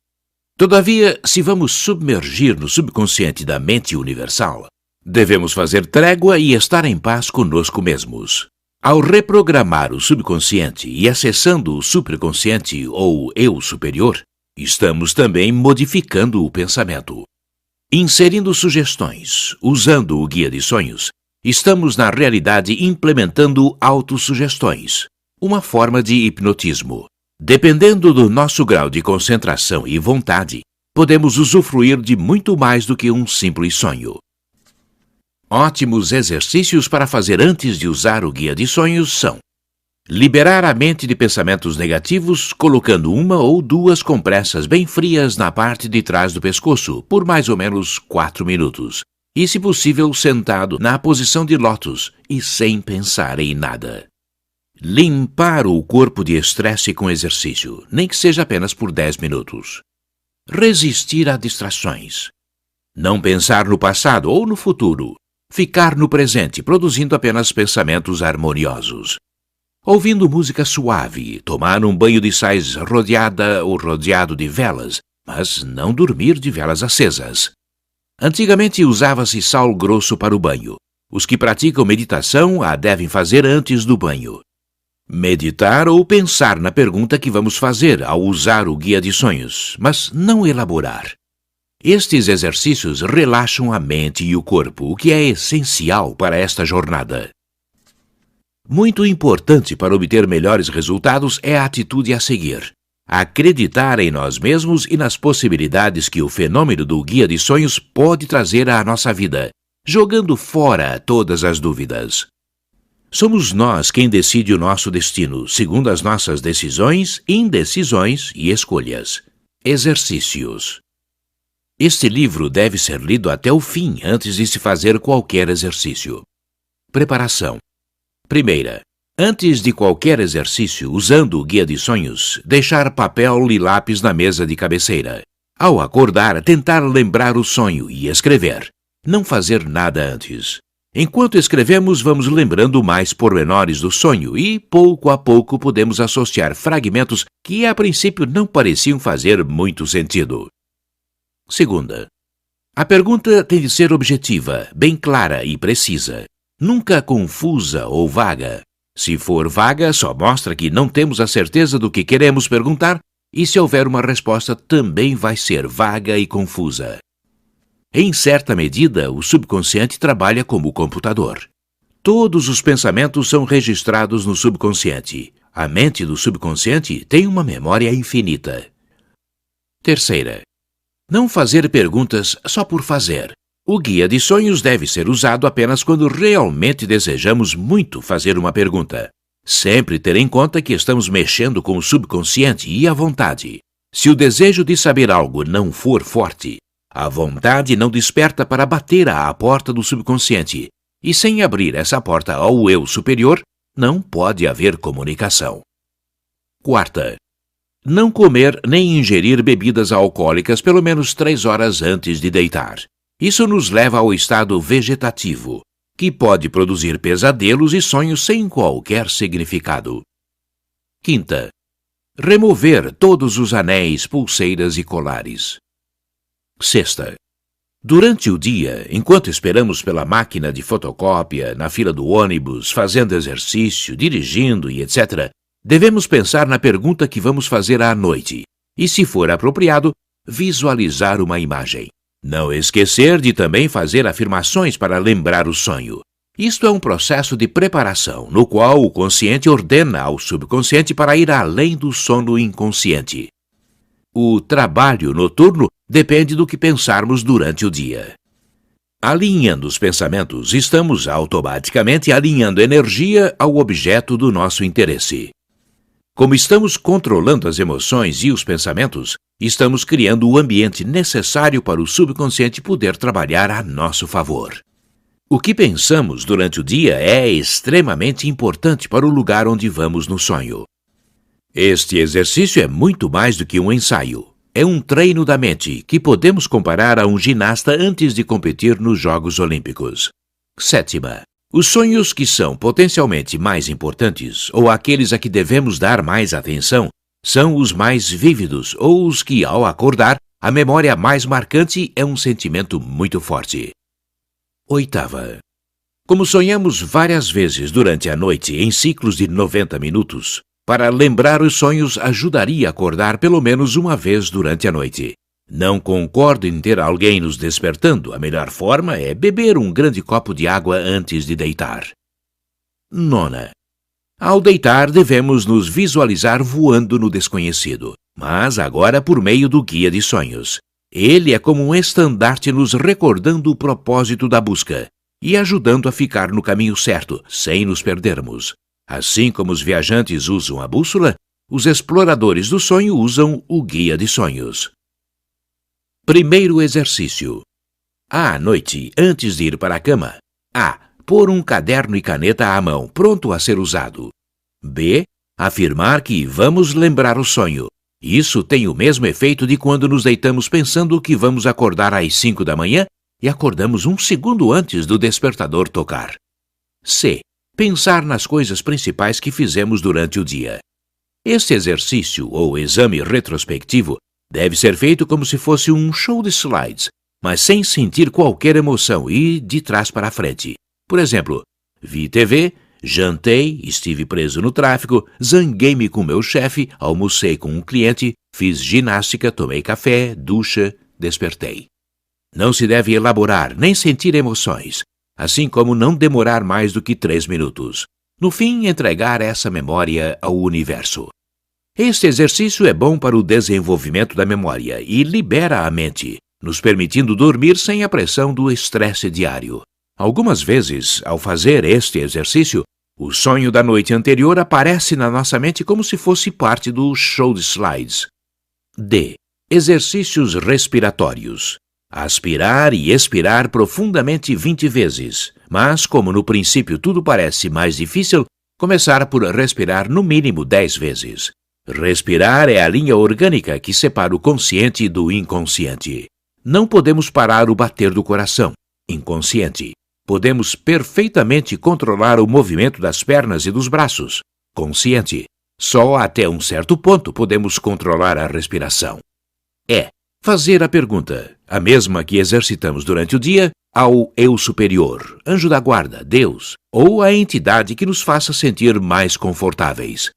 Todavia, se vamos submergir no subconsciente da mente universal, devemos fazer trégua e estar em paz conosco mesmos. Ao reprogramar o subconsciente e acessando o superconsciente ou eu superior, estamos também modificando o pensamento. Inserindo sugestões, usando o guia de sonhos, estamos na realidade implementando autossugestões, uma forma de hipnotismo. Dependendo do nosso grau de concentração e vontade, podemos usufruir de muito mais do que um simples sonho. Ótimos exercícios para fazer antes de usar o guia de sonhos são: liberar a mente de pensamentos negativos colocando 1 ou 2 compressas bem frias na parte de trás do pescoço por mais ou menos 4 minutos, e se possível sentado na posição de lótus e sem pensar em nada. Limpar o corpo de estresse com exercício, nem que seja apenas por 10 minutos. Resistir a distrações. Não pensar no passado ou no futuro. Ficar no presente, produzindo apenas pensamentos harmoniosos. Ouvindo música suave, tomar um banho de sais rodeada ou rodeado de velas, mas não dormir de velas acesas. Antigamente usava-se sal grosso para o banho. Os que praticam meditação a devem fazer antes do banho. Meditar ou pensar na pergunta que vamos fazer ao usar o guia de sonhos, mas não elaborar. Estes exercícios relaxam a mente e o corpo, o que é essencial para esta jornada. Muito importante para obter melhores resultados é a atitude a seguir. Acreditar em nós mesmos e nas possibilidades que o fenômeno do guia de sonhos pode trazer à nossa vida, jogando fora todas as dúvidas. Somos nós quem decide o nosso destino, segundo as nossas decisões, indecisões e escolhas. Exercícios. Este livro deve ser lido até o fim antes de se fazer qualquer exercício. Preparação. Primeira, antes de qualquer exercício, usando o guia de sonhos, deixar papel e lápis na mesa de cabeceira. Ao acordar, tentar lembrar o sonho e escrever. Não fazer nada antes. Enquanto escrevemos, vamos lembrando mais pormenores do sonho e, pouco a pouco, podemos associar fragmentos que, a princípio, não pareciam fazer muito sentido. Segunda, a pergunta tem de ser objetiva, bem clara e precisa. Nunca confusa ou vaga. Se for vaga, só mostra que não temos a certeza do que queremos perguntar, e se houver uma resposta, também vai ser vaga e confusa. Em certa medida, o subconsciente trabalha como computador. Todos os pensamentos são registrados no subconsciente. A mente do subconsciente tem uma memória infinita. Terceira, não fazer perguntas só por fazer. O guia de sonhos deve ser usado apenas quando realmente desejamos muito fazer uma pergunta. Sempre ter em conta que estamos mexendo com o subconsciente e a vontade. Se o desejo de saber algo não for forte, a vontade não desperta para bater à porta do subconsciente, e sem abrir essa porta ao eu superior, não pode haver comunicação. Quarta, não comer nem ingerir bebidas alcoólicas pelo menos 3 horas antes de deitar. Isso nos leva ao estado vegetativo. que pode produzir pesadelos e sonhos sem qualquer significado. Quinta, remover todos os anéis, pulseiras e colares. Sexta, durante o dia, enquanto esperamos pela máquina de fotocópia, na fila do ônibus, fazendo exercício, dirigindo e etc., devemos pensar na pergunta que vamos fazer à noite e, se for apropriado, visualizar uma imagem. Não esquecer de também fazer afirmações para lembrar o sonho. Isto é um processo de preparação, no qual o consciente ordena ao subconsciente para ir além do sono inconsciente. O trabalho noturno depende do que pensarmos durante o dia. Alinhando os pensamentos, estamos automaticamente alinhando energia ao objeto do nosso interesse. Como estamos controlando as emoções e os pensamentos, estamos criando o ambiente necessário para o subconsciente poder trabalhar a nosso favor. O que pensamos durante o dia é extremamente importante para o lugar onde vamos no sonho. Este exercício é muito mais do que um ensaio. É um treino da mente que podemos comparar a um ginasta antes de competir nos Jogos Olímpicos. Sétima, os sonhos que são potencialmente mais importantes, ou aqueles a que devemos dar mais atenção, são os mais vívidos ou os que, ao acordar, a memória mais marcante é um sentimento muito forte. Oitava, como sonhamos várias vezes durante a noite em ciclos de 90 minutos, para lembrar os sonhos ajudaria a acordar pelo menos uma vez durante a noite. Não concordo em ter alguém nos despertando. A melhor forma é beber um grande copo de água antes de deitar. Nona, ao deitar devemos nos visualizar voando no desconhecido, mas agora por meio do guia de sonhos. Ele é como um estandarte nos recordando o propósito da busca e ajudando a ficar no caminho certo, sem nos perdermos. Assim como os viajantes usam a bússola, os exploradores do sonho usam o guia de sonhos. Primeiro exercício. À noite, antes de ir para a cama. A. Pôr um caderno e caneta à mão, pronto a ser usado. B. Afirmar que vamos lembrar o sonho. Isso tem o mesmo efeito de quando nos deitamos pensando que vamos acordar às 5 da manhã e acordamos um segundo antes do despertador tocar. C. Pensar nas coisas principais que fizemos durante o dia. Este exercício, ou exame retrospectivo, deve ser feito como se fosse um show de slides, mas sem sentir qualquer emoção e de trás para frente. Por exemplo, vi TV, jantei, estive preso no tráfego, zanguei-me com meu chefe, almocei com um cliente, fiz ginástica, tomei café, ducha, despertei. Não se deve elaborar nem sentir emoções, assim como não demorar mais do que 3 minutos. No fim, entregar essa memória ao universo. Este exercício é bom para o desenvolvimento da memória e libera a mente, nos permitindo dormir sem a pressão do estresse diário. Algumas vezes, ao fazer este exercício, o sonho da noite anterior aparece na nossa mente como se fosse parte do show de slides. D. Exercícios respiratórios. Aspirar e expirar profundamente 20 vezes, mas como no princípio tudo parece mais difícil, começar por respirar no mínimo 10 vezes. Respirar é a linha orgânica que separa o consciente do inconsciente. Não podemos parar o bater do coração, inconsciente. Podemos perfeitamente controlar o movimento das pernas e dos braços, consciente. Só até um certo ponto podemos controlar a respiração. É fazer a pergunta, a mesma que exercitamos durante o dia, ao eu superior, anjo da guarda, Deus, ou a entidade que nos faça sentir mais confortáveis.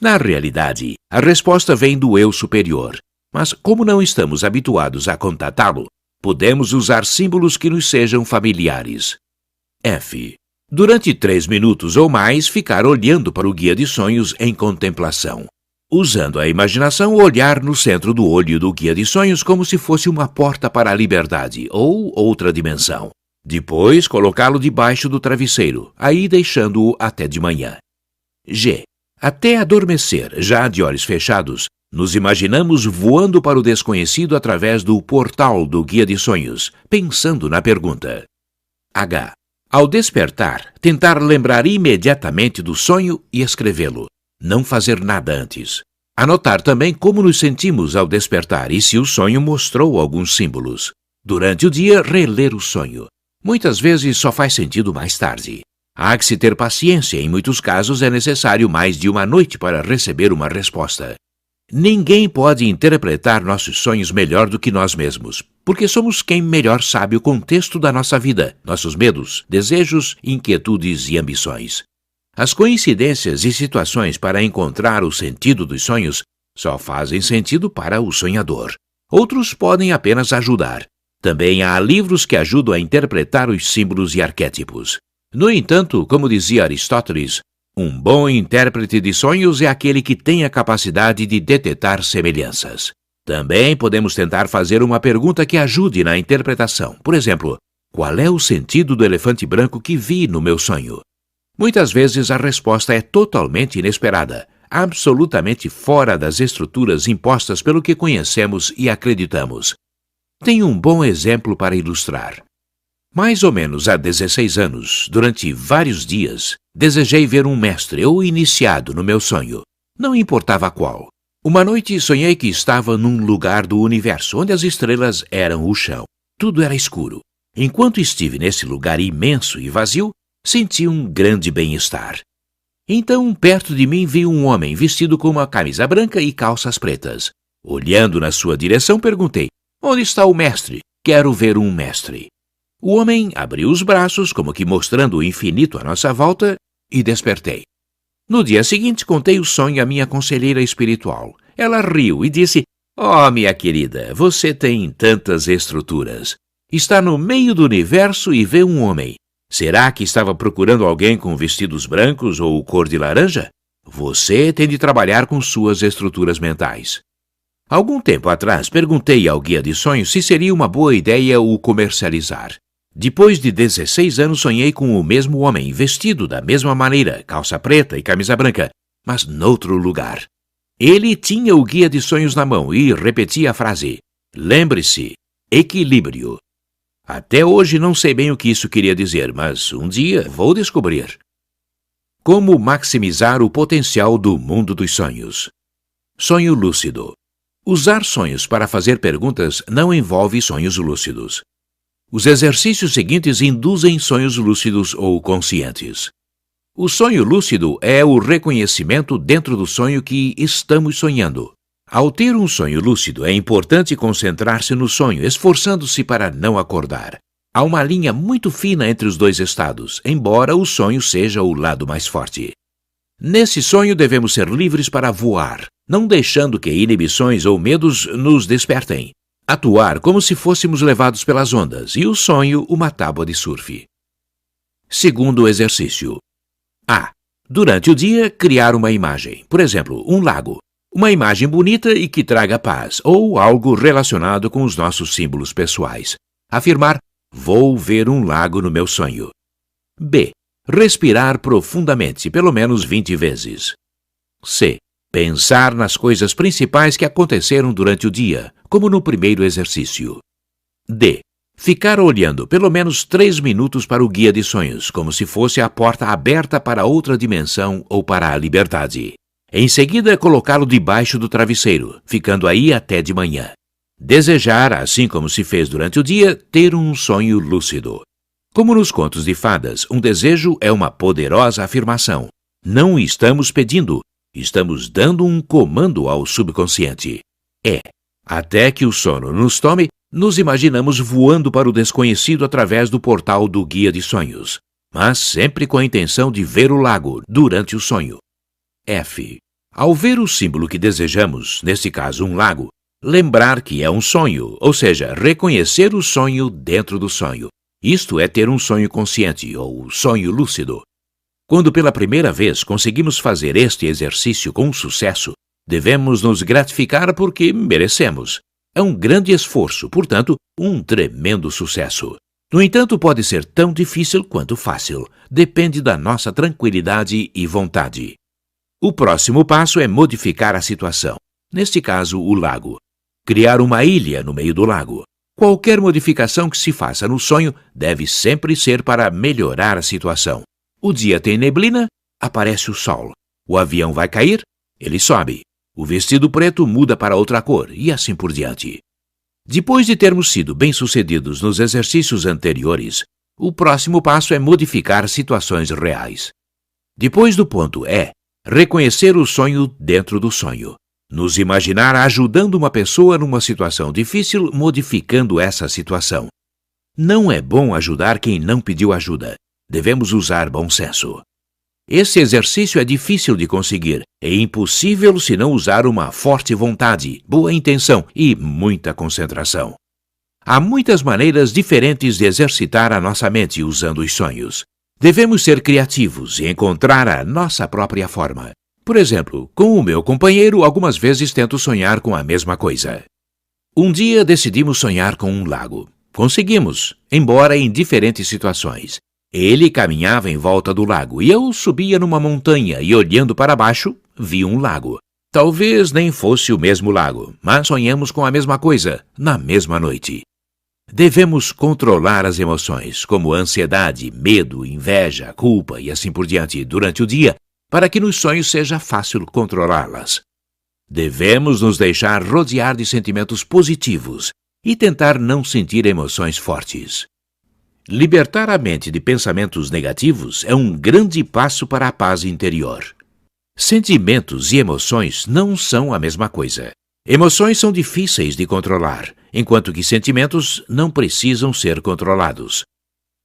Na realidade, a resposta vem do eu superior, mas como não estamos habituados a contatá-lo, podemos usar símbolos que nos sejam familiares. F. Durante 3 minutos ou mais, ficar olhando para o guia de sonhos em contemplação. Usando a imaginação, olhar no centro do olho do guia de sonhos como se fosse uma porta para a liberdade ou outra dimensão. Depois, colocá-lo debaixo do travesseiro, aí deixando-o até de manhã. G. Até adormecer, já de olhos fechados, nos imaginamos voando para o desconhecido através do portal do guia de sonhos, pensando na pergunta. H. Ao despertar, tentar lembrar imediatamente do sonho e escrevê-lo. Não fazer nada antes. Anotar também como nos sentimos ao despertar e se o sonho mostrou alguns símbolos. Durante o dia, reler o sonho. Muitas vezes só faz sentido mais tarde. Há que se ter paciência, em muitos casos é necessário mais de uma noite para receber uma resposta. Ninguém pode interpretar nossos sonhos melhor do que nós mesmos, porque somos quem melhor sabe o contexto da nossa vida, nossos medos, desejos, inquietudes e ambições. As coincidências e situações para encontrar o sentido dos sonhos só fazem sentido para o sonhador. Outros podem apenas ajudar. Também há livros que ajudam a interpretar os símbolos e arquétipos. No entanto, como dizia Aristóteles, um bom intérprete de sonhos é aquele que tem a capacidade de detectar semelhanças. Também podemos tentar fazer uma pergunta que ajude na interpretação. Por exemplo, qual é o sentido do elefante branco que vi no meu sonho? Muitas vezes a resposta é totalmente inesperada, absolutamente fora das estruturas impostas pelo que conhecemos e acreditamos. Tenho um bom exemplo para ilustrar. Mais ou menos há 16 anos, durante vários dias, desejei ver um mestre ou iniciado no meu sonho. Não importava qual. Uma noite sonhei que estava num lugar do universo onde as estrelas eram o chão. Tudo era escuro. Enquanto estive nesse lugar imenso e vazio, senti um grande bem-estar. Então, perto de mim vi um homem vestido com uma camisa branca e calças pretas. Olhando na sua direção, perguntei: "Onde está o mestre? Quero ver um mestre." O homem abriu os braços, como que mostrando o infinito à nossa volta, e despertei. No dia seguinte, contei o sonho à minha conselheira espiritual. Ela riu e disse: "Oh, minha querida, você tem tantas estruturas. Está no meio do universo e vê um homem. Será que estava procurando alguém com vestidos brancos ou cor de laranja? Você tem de trabalhar com suas estruturas mentais." Algum tempo atrás, perguntei ao guia de sonhos se seria uma boa ideia o comercializar. Depois de 16 anos, sonhei com o mesmo homem, vestido da mesma maneira, calça preta e camisa branca, mas noutro lugar. Ele tinha o guia de sonhos na mão e repetia a frase: "Lembre-se, equilíbrio." Até hoje não sei bem o que isso queria dizer, mas um dia vou descobrir. Como maximizar o potencial do mundo dos sonhos? Sonho lúcido. Usar sonhos para fazer perguntas não envolve sonhos lúcidos. Os exercícios seguintes induzem sonhos lúcidos ou conscientes. O sonho lúcido é o reconhecimento dentro do sonho que estamos sonhando. Ao ter um sonho lúcido, é importante concentrar-se no sonho, esforçando-se para não acordar. Há uma linha muito fina entre os dois estados, embora o sonho seja o lado mais forte. Nesse sonho, devemos ser livres para voar, não deixando que inibições ou medos nos despertem. Atuar como se fôssemos levados pelas ondas e o sonho uma tábua de surf. Segundo exercício. A. Durante o dia, criar uma imagem. Por exemplo, um lago. Uma imagem bonita e que traga paz, ou algo relacionado com os nossos símbolos pessoais. Afirmar: "Vou ver um lago no meu sonho." B. Respirar profundamente, pelo menos 20 vezes. C. Pensar nas coisas principais que aconteceram durante o dia, como no primeiro exercício. D. Ficar olhando pelo menos 3 minutos para o guia de sonhos, como se fosse a porta aberta para outra dimensão ou para a liberdade. Em seguida, colocá-lo debaixo do travesseiro, ficando aí até de manhã. Desejar, assim como se fez durante o dia, ter um sonho lúcido. Como nos contos de fadas, um desejo é uma poderosa afirmação. Não estamos pedindo, estamos dando um comando ao subconsciente. Até que o sono nos tome, nos imaginamos voando para o desconhecido através do portal do guia de sonhos, mas sempre com a intenção de ver o lago durante o sonho. F. Ao ver o símbolo que desejamos, neste caso um lago, lembrar que é um sonho, ou seja, reconhecer o sonho dentro do sonho. Isto é ter um sonho consciente ou sonho lúcido. Quando pela primeira vez conseguimos fazer este exercício com sucesso, devemos nos gratificar porque merecemos. É um grande esforço, portanto, um tremendo sucesso. No entanto, pode ser tão difícil quanto fácil. Depende da nossa tranquilidade e vontade. O próximo passo é modificar a situação. Neste caso, o lago. Criar uma ilha no meio do lago. Qualquer modificação que se faça no sonho deve sempre ser para melhorar a situação. O dia tem neblina, aparece o sol. O avião vai cair, ele sobe. O vestido preto muda para outra cor e assim por diante. Depois de termos sido bem-sucedidos nos exercícios anteriores, O próximo passo é modificar situações reais. Depois do ponto E, reconhecer o sonho dentro do sonho. Nos imaginar ajudando uma pessoa numa situação difícil, modificando essa situação. Não é bom ajudar quem não pediu ajuda. Devemos usar bom senso. Esse exercício é difícil de conseguir. É impossível se não usar uma forte vontade, boa intenção e muita concentração. Há muitas maneiras diferentes de exercitar a nossa mente usando os sonhos. Devemos ser criativos e encontrar a nossa própria forma. Por exemplo, com o meu companheiro, algumas vezes tento sonhar com a mesma coisa. Um dia decidimos sonhar com um lago. Conseguimos, embora em diferentes situações. Ele caminhava em volta do lago e eu subia numa montanha e, olhando para baixo, vi um lago. Talvez nem fosse o mesmo lago, mas sonhamos com a mesma coisa, na mesma noite. Devemos controlar as emoções, como ansiedade, medo, inveja, culpa e assim por diante, durante o dia, para que nos sonhos seja fácil controlá-las. Devemos nos deixar rodear de sentimentos positivos e tentar não sentir emoções fortes. Libertar a mente de pensamentos negativos é um grande passo para a paz interior. Sentimentos e emoções não são a mesma coisa. Emoções são difíceis de controlar, enquanto que sentimentos não precisam ser controlados.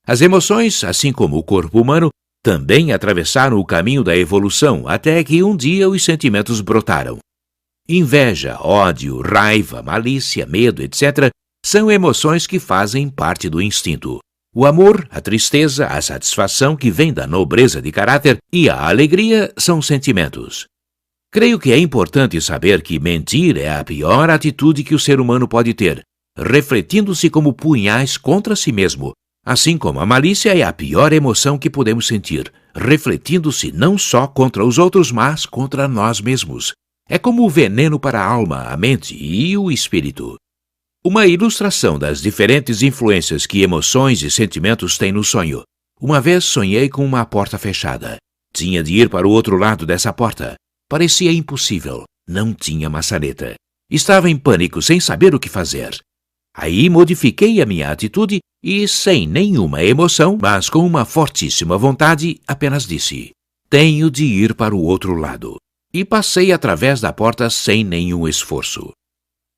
As emoções, assim como o corpo humano, também atravessaram o caminho da evolução até que um dia os sentimentos brotaram. Inveja, ódio, raiva, malícia, medo, etc. são emoções que fazem parte do instinto. O amor, a tristeza, a satisfação que vem da nobreza de caráter e a alegria são sentimentos. Creio que é importante saber que mentir é a pior atitude que o ser humano pode ter, refletindo-se como punhais contra si mesmo, assim como a malícia é a pior emoção que podemos sentir, refletindo-se não só contra os outros, mas contra nós mesmos. É como o veneno para a alma, a mente e o espírito. Uma ilustração das diferentes influências que emoções e sentimentos têm no sonho. Uma vez sonhei com uma porta fechada. Tinha de ir para o outro lado dessa porta. Parecia impossível. Não tinha maçaneta. Estava em pânico, sem saber o que fazer. Aí modifiquei a minha atitude e, sem nenhuma emoção, mas com uma fortíssima vontade, apenas disse: tenho de ir para o outro lado. E passei através da porta sem nenhum esforço.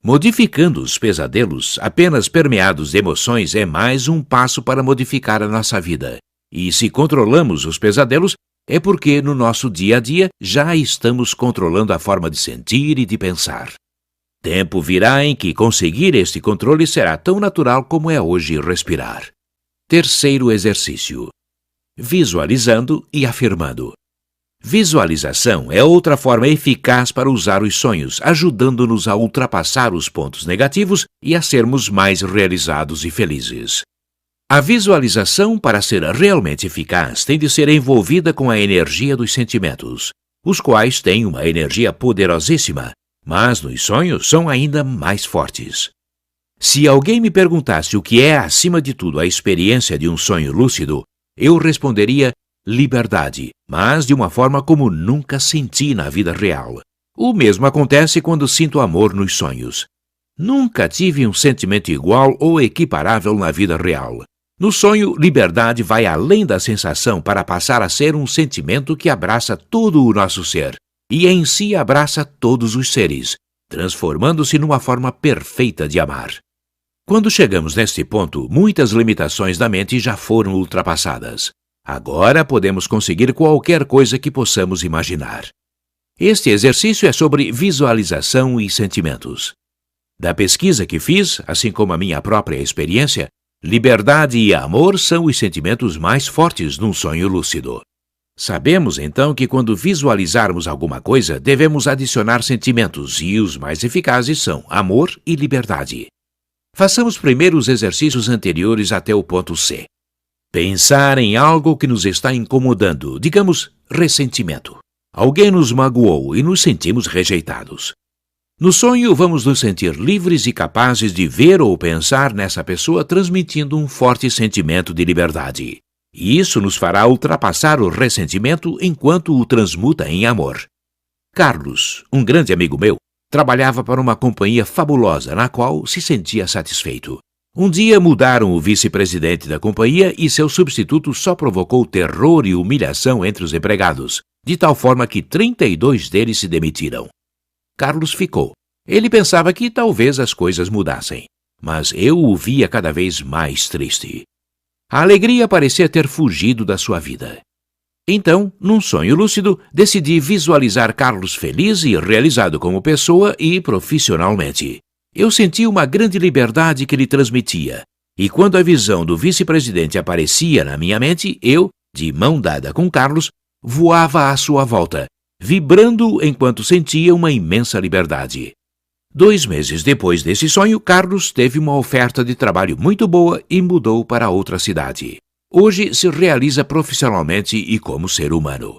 Modificando os pesadelos, apenas permeados de emoções, é mais um passo para modificar a nossa vida. E se controlamos os pesadelos, é porque no nosso dia a dia já estamos controlando a forma de sentir e de pensar. Tempo virá em que conseguir este controle será tão natural como é hoje respirar. Terceiro exercício: visualizando e afirmando. Visualização é outra forma eficaz para usar os sonhos, ajudando-nos a ultrapassar os pontos negativos e a sermos mais realizados e felizes. A visualização, para ser realmente eficaz, tem de ser envolvida com a energia dos sentimentos, os quais têm uma energia poderosíssima, mas nos sonhos são ainda mais fortes. Se alguém me perguntasse o que é, acima de tudo, a experiência de um sonho lúcido, eu responderia: liberdade, mas de uma forma como nunca senti na vida real. O mesmo acontece quando sinto amor nos sonhos. Nunca tive um sentimento igual ou equiparável na vida real. No sonho, liberdade vai além da sensação para passar a ser um sentimento que abraça todo o nosso ser, e em si abraça todos os seres, transformando-se numa forma perfeita de amar. Quando chegamos neste ponto, muitas limitações da mente já foram ultrapassadas. Agora podemos conseguir qualquer coisa que possamos imaginar. Este exercício é sobre visualização e sentimentos. Da pesquisa que fiz, assim como a minha própria experiência, liberdade e amor são os sentimentos mais fortes num sonho lúcido. Sabemos então que quando visualizarmos alguma coisa, devemos adicionar sentimentos e os mais eficazes são amor e liberdade. Façamos primeiro os exercícios anteriores até o ponto C. Pensar em algo que nos está incomodando, digamos, ressentimento. Alguém nos magoou e nos sentimos rejeitados. No sonho, vamos nos sentir livres e capazes de ver ou pensar nessa pessoa transmitindo um forte sentimento de liberdade. E isso nos fará ultrapassar o ressentimento enquanto o transmuta em amor. Carlos, um grande amigo meu, trabalhava para uma companhia fabulosa na qual se sentia satisfeito. Um dia mudaram o vice-presidente da companhia e seu substituto só provocou terror e humilhação entre os empregados, de tal forma que 32 deles se demitiram. Carlos ficou. Ele pensava que talvez as coisas mudassem, mas eu o via cada vez mais triste. A alegria parecia ter fugido da sua vida. Então, num sonho lúcido, decidi visualizar Carlos feliz e realizado como pessoa e profissionalmente. Eu senti uma grande liberdade que lhe transmitia, e quando a visão do vice-presidente aparecia na minha mente, eu, de mão dada com Carlos, voava à sua volta, vibrando enquanto sentia uma imensa liberdade. 2 meses depois desse sonho, Carlos teve uma oferta de trabalho muito boa e mudou para outra cidade. Hoje se realiza profissionalmente e como ser humano.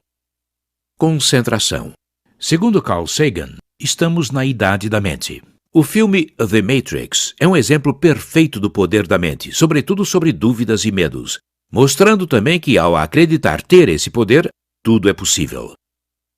Concentração. Segundo Carl Sagan, estamos na idade da mente. O filme The Matrix é um exemplo perfeito do poder da mente, sobretudo sobre dúvidas e medos, mostrando também que, ao acreditar ter esse poder, tudo é possível.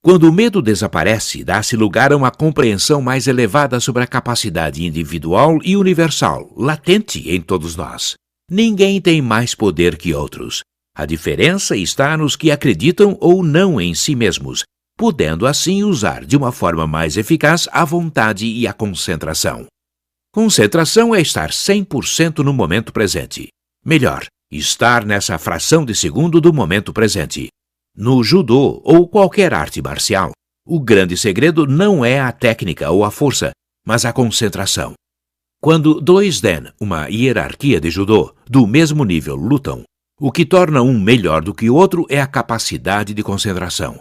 Quando o medo desaparece, dá-se lugar a uma compreensão mais elevada sobre a capacidade individual e universal, latente em todos nós. Ninguém tem mais poder que outros. A diferença está nos que acreditam ou não em si mesmos, podendo assim usar de uma forma mais eficaz a vontade e a concentração. Concentração é estar 100% no momento presente. Melhor, estar nessa fração de segundo do momento presente. No judô ou qualquer arte marcial, o grande segredo não é a técnica ou a força, mas a concentração. Quando 2 den, uma hierarquia de judô, do mesmo nível lutam, o que torna um melhor do que o outro é a capacidade de concentração.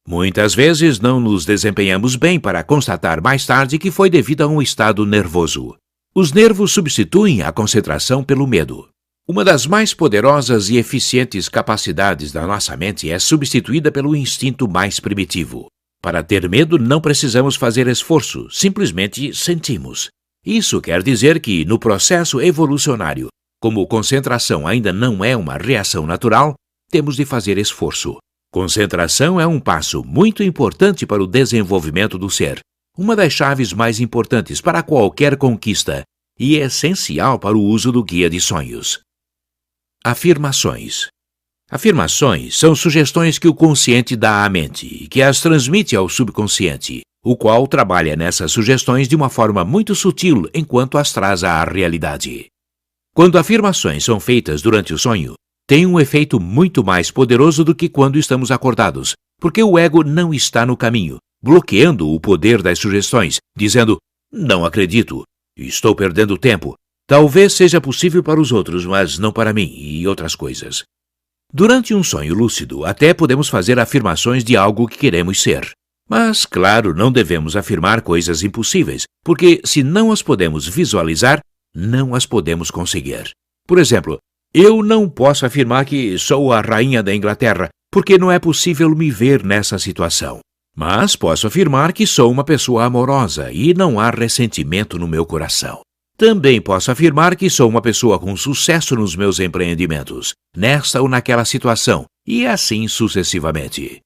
Muitas vezes não nos desempenhamos bem para constatar mais tarde que foi devido a um estado nervoso. Os nervos substituem a concentração pelo medo. Uma das mais poderosas e eficientes capacidades da nossa mente é substituída pelo instinto mais primitivo. Para ter medo não precisamos fazer esforço, simplesmente sentimos. Isso quer dizer que, no processo evolucionário, como concentração ainda não é uma reação natural, temos de fazer esforço. Concentração é um passo muito importante para o desenvolvimento do ser, uma das chaves mais importantes para qualquer conquista e é essencial para o uso do guia de sonhos. Afirmações. Afirmações são sugestões que o consciente dá à mente e que as transmite ao subconsciente, o qual trabalha nessas sugestões de uma forma muito sutil enquanto as traz à realidade. Quando afirmações são feitas durante o sonho, tem um efeito muito mais poderoso do que quando estamos acordados, porque o ego não está no caminho, bloqueando o poder das sugestões, dizendo, não acredito, estou perdendo tempo, talvez seja possível para os outros, mas não para mim, e outras coisas. Durante um sonho lúcido, até podemos fazer afirmações de algo que queremos ser. Mas, claro, não devemos afirmar coisas impossíveis, porque se não as podemos visualizar, não as podemos conseguir. Por exemplo, eu não posso afirmar que sou a rainha da Inglaterra, porque não é possível me ver nessa situação. Mas posso afirmar que sou uma pessoa amorosa e não há ressentimento no meu coração. Também posso afirmar que sou uma pessoa com sucesso nos meus empreendimentos, nesta ou naquela situação, e assim sucessivamente.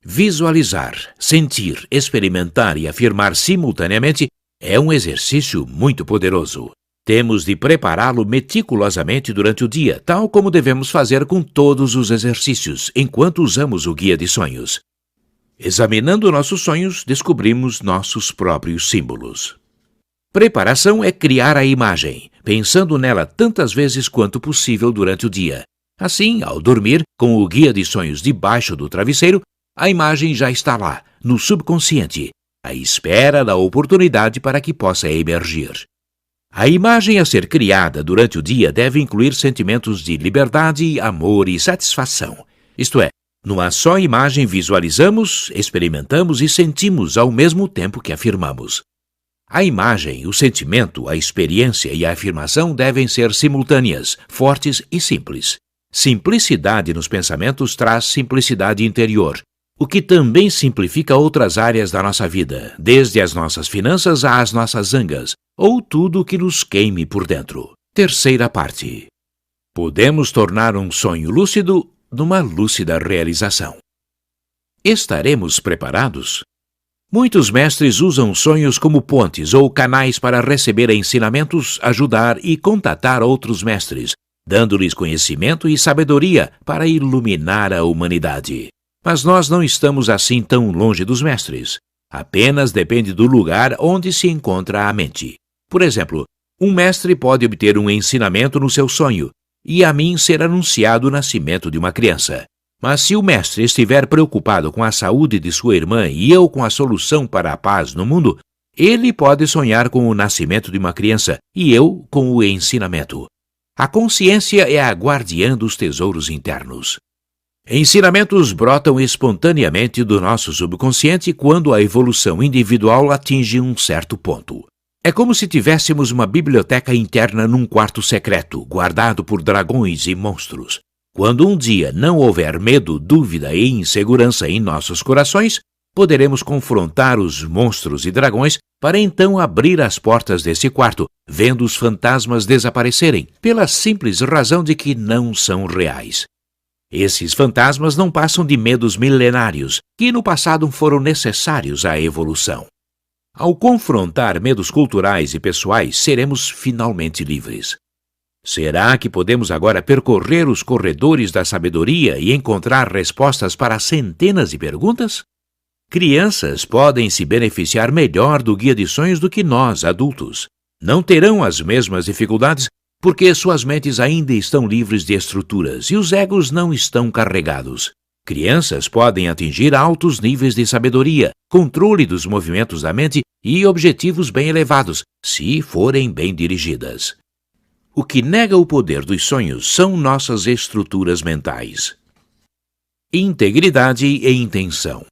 Visualizar, sentir, experimentar e afirmar simultaneamente é um exercício muito poderoso. Temos de prepará-lo meticulosamente durante o dia, tal como devemos fazer com todos os exercícios, enquanto usamos o guia de sonhos. Examinando nossos sonhos, descobrimos nossos próprios símbolos. Preparação é criar a imagem, pensando nela tantas vezes quanto possível durante o dia. Assim, ao dormir, com o guia de sonhos debaixo do travesseiro, a imagem já está lá, no subconsciente, à espera da oportunidade para que possa emergir. A imagem a ser criada durante o dia deve incluir sentimentos de liberdade, amor e satisfação. Isto é, numa só imagem visualizamos, experimentamos e sentimos ao mesmo tempo que afirmamos. A imagem, o sentimento, a experiência e a afirmação devem ser simultâneas, fortes e simples. Simplicidade nos pensamentos traz simplicidade interior, o que também simplifica outras áreas da nossa vida, desde as nossas finanças às nossas zangas, ou tudo o que nos queime por dentro. Terceira parte. Podemos tornar um sonho lúcido numa lúcida realização. Estaremos preparados? Muitos mestres usam sonhos como pontes ou canais para receber ensinamentos, ajudar e contatar outros mestres, dando-lhes conhecimento e sabedoria para iluminar a humanidade. Mas nós não estamos assim tão longe dos mestres. Apenas depende do lugar onde se encontra a mente. Por exemplo, um mestre pode obter um ensinamento no seu sonho, e a mim ser anunciado o nascimento de uma criança. Mas se o mestre estiver preocupado com a saúde de sua irmã e eu com a solução para a paz no mundo, ele pode sonhar com o nascimento de uma criança e eu com o ensinamento. A consciência é a guardiã dos tesouros internos. Ensinamentos brotam espontaneamente do nosso subconsciente quando a evolução individual atinge um certo ponto. É como se tivéssemos uma biblioteca interna num quarto secreto, guardado por dragões e monstros. Quando um dia não houver medo, dúvida e insegurança em nossos corações, poderemos confrontar os monstros e dragões para então abrir as portas desse quarto, vendo os fantasmas desaparecerem, pela simples razão de que não são reais. Esses fantasmas não passam de medos milenários, que no passado foram necessários à evolução. Ao confrontar medos culturais e pessoais, seremos finalmente livres. Será que podemos agora percorrer os corredores da sabedoria e encontrar respostas para centenas de perguntas? Crianças podem se beneficiar melhor do guia de sonhos do que nós, adultos. Não terão as mesmas dificuldades porque suas mentes ainda estão livres de estruturas e os egos não estão carregados. Crianças podem atingir altos níveis de sabedoria, controle dos movimentos da mente e objetivos bem elevados, se forem bem dirigidas. O que nega o poder dos sonhos são nossas estruturas mentais. Integridade e intenção.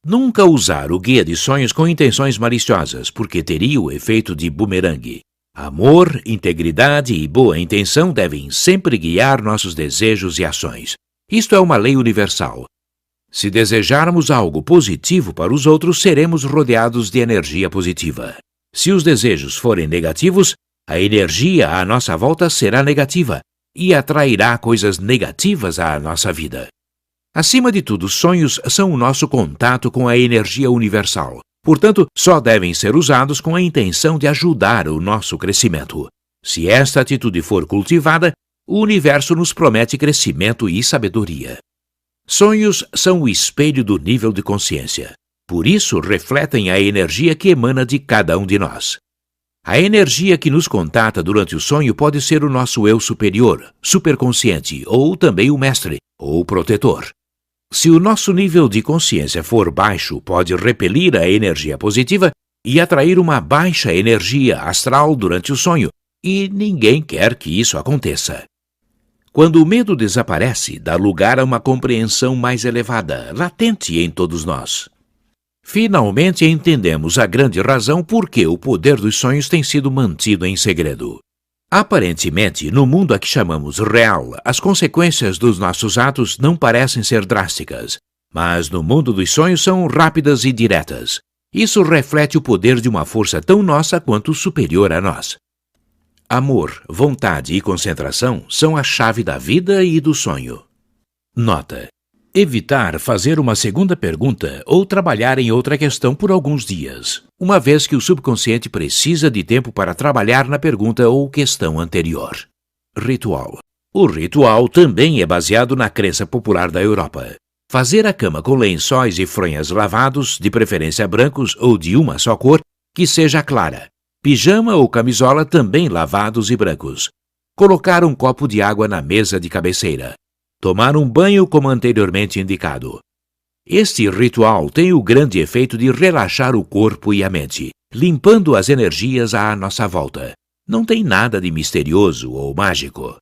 Nunca usar o guia de sonhos com intenções maliciosas, porque teria o efeito de bumerangue. Amor, integridade e boa intenção devem sempre guiar nossos desejos e ações. Isto é uma lei universal. Se desejarmos algo positivo para os outros, seremos rodeados de energia positiva. Se os desejos forem negativos, a energia à nossa volta será negativa e atrairá coisas negativas à nossa vida. Acima de tudo, sonhos são o nosso contato com a energia universal. Portanto, só devem ser usados com a intenção de ajudar o nosso crescimento. Se esta atitude for cultivada, o universo nos promete crescimento e sabedoria. Sonhos são o espelho do nível de consciência. Por isso, refletem a energia que emana de cada um de nós. A energia que nos contata durante o sonho pode ser o nosso eu superior, superconsciente, ou também o mestre, ou protetor. Se o nosso nível de consciência for baixo, pode repelir a energia positiva e atrair uma baixa energia astral durante o sonho, e ninguém quer que isso aconteça. Quando o medo desaparece, dá lugar a uma compreensão mais elevada, latente em todos nós. Finalmente entendemos a grande razão por que o poder dos sonhos tem sido mantido em segredo. Aparentemente, no mundo a que chamamos real, as consequências dos nossos atos não parecem ser drásticas, mas no mundo dos sonhos são rápidas e diretas. Isso reflete o poder de uma força tão nossa quanto superior a nós. Amor, vontade e concentração são a chave da vida e do sonho. Nota: evitar fazer uma segunda pergunta ou trabalhar em outra questão por alguns dias, uma vez que o subconsciente precisa de tempo para trabalhar na pergunta ou questão anterior. Ritual. O ritual também é baseado na crença popular da Europa. Fazer a cama com lençóis e fronhas lavados, de preferência brancos ou de uma só cor, que seja clara. Pijama ou camisola também lavados e brancos. Colocar um copo de água na mesa de cabeceira. Tomar um banho como anteriormente indicado. Este ritual tem o grande efeito de relaxar o corpo e a mente, limpando as energias à nossa volta. Não tem nada de misterioso ou mágico.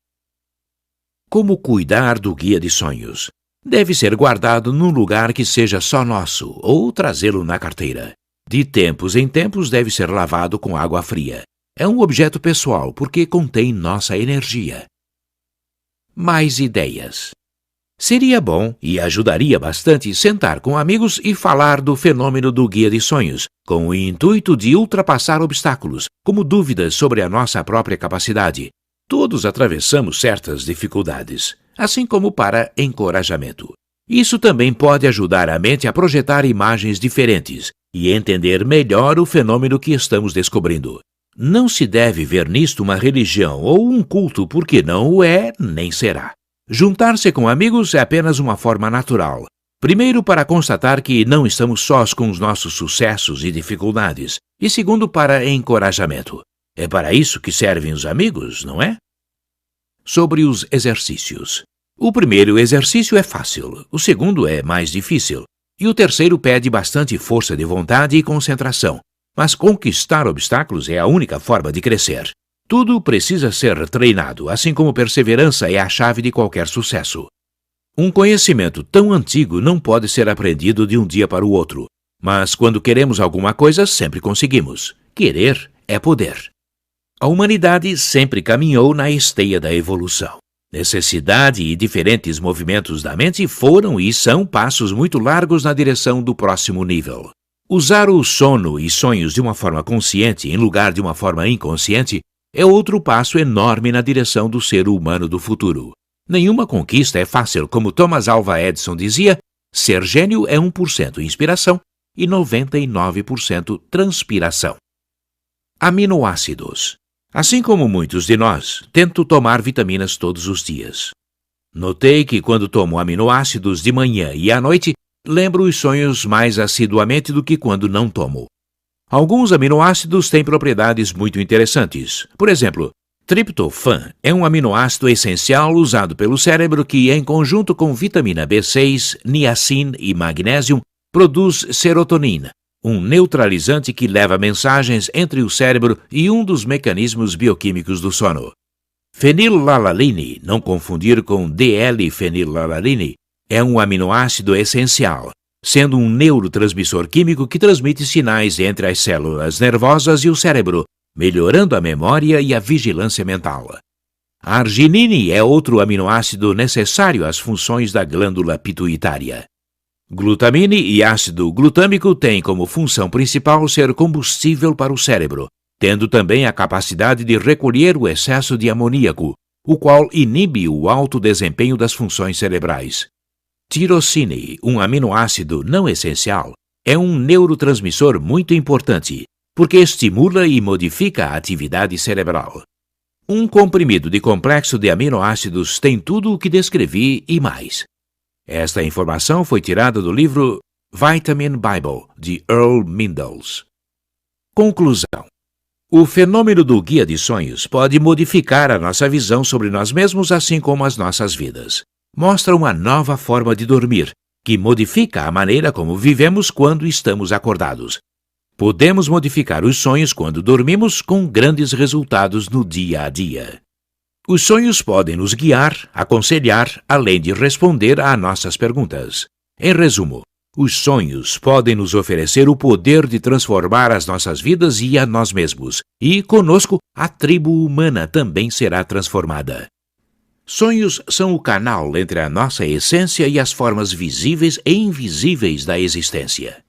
Como cuidar do guia de sonhos? Deve ser guardado num lugar que seja só nosso ou trazê-lo na carteira. De tempos em tempos deve ser lavado com água fria. É um objeto pessoal porque contém nossa energia. Mais ideias. Seria bom e ajudaria bastante sentar com amigos e falar do fenômeno do guia de sonhos, com o intuito de ultrapassar obstáculos, como dúvidas sobre a nossa própria capacidade. Todos atravessamos certas dificuldades, assim como para encorajamento. Isso também pode ajudar a mente a projetar imagens diferentes, e entender melhor o fenômeno que estamos descobrindo. Não se deve ver nisto uma religião ou um culto, porque não o é, nem será. Juntar-se com amigos é apenas uma forma natural. Primeiro, para constatar que não estamos sós com os nossos sucessos e dificuldades, e segundo, para encorajamento. É para isso que servem os amigos, não é? Sobre os exercícios. O primeiro exercício é fácil, o segundo é mais difícil, e o terceiro pede bastante força de vontade e concentração. Mas conquistar obstáculos é a única forma de crescer. Tudo precisa ser treinado, assim como perseverança é a chave de qualquer sucesso. Um conhecimento tão antigo não pode ser aprendido de um dia para o outro, mas quando queremos alguma coisa, sempre conseguimos. Querer é poder. A humanidade sempre caminhou na esteia da evolução. Necessidade e diferentes movimentos da mente foram e são passos muito largos na direção do próximo nível. Usar o sono e sonhos de uma forma consciente em lugar de uma forma inconsciente é outro passo enorme na direção do ser humano do futuro. Nenhuma conquista é fácil, como Thomas Alva Edison dizia, ser gênio é 1% inspiração e 99% transpiração. Aminoácidos. Assim como muitos de nós, tento tomar vitaminas todos os dias. Notei que quando tomo aminoácidos de manhã e à noite, lembro os sonhos mais assiduamente do que quando não tomo. Alguns aminoácidos têm propriedades muito interessantes. Por exemplo, triptofan é um aminoácido essencial usado pelo cérebro que, em conjunto com vitamina B6, niacina e magnésio, produz serotonina, um neutralizante que leva mensagens entre o cérebro e um dos mecanismos bioquímicos do sono. Fenilalalanine, não confundir com DL-fenilalalanine, é um aminoácido essencial, sendo um neurotransmissor químico que transmite sinais entre as células nervosas e o cérebro, melhorando a memória e a vigilância mental. A arginine é outro aminoácido necessário às funções da glândula pituitária. Glutamine e ácido glutâmico têm como função principal ser combustível para o cérebro, tendo também a capacidade de recolher o excesso de amoníaco, o qual inibe o alto desempenho das funções cerebrais. Tirosine, um aminoácido não essencial, é um neurotransmissor muito importante, porque estimula e modifica a atividade cerebral. Um comprimido de complexo de aminoácidos tem tudo o que descrevi e mais. Esta informação foi tirada do livro Vitamin Bible, de Earl Mindels. Conclusão. O fenômeno do guia de sonhos pode modificar a nossa visão sobre nós mesmos, assim como as nossas vidas. Mostra uma nova forma de dormir, que modifica a maneira como vivemos quando estamos acordados. Podemos modificar os sonhos quando dormimos, com grandes resultados no dia a dia. Os sonhos podem nos guiar, aconselhar, além de responder a nossas perguntas. Em resumo, os sonhos podem nos oferecer o poder de transformar as nossas vidas e a nós mesmos, e, conosco, a tribo humana também será transformada. Sonhos são o canal entre a nossa essência e as formas visíveis e invisíveis da existência.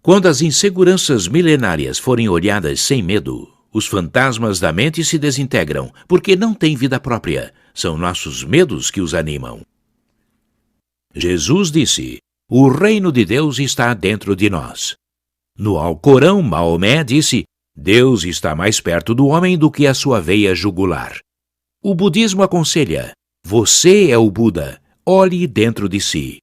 Quando as inseguranças milenárias forem olhadas sem medo, os fantasmas da mente se desintegram, porque não têm vida própria. São nossos medos que os animam. Jesus disse: "O reino de Deus está dentro de nós." No Alcorão, Maomé disse: "Deus está mais perto do homem do que a sua veia jugular." O budismo aconselha: "Você é o Buda, olhe dentro de si."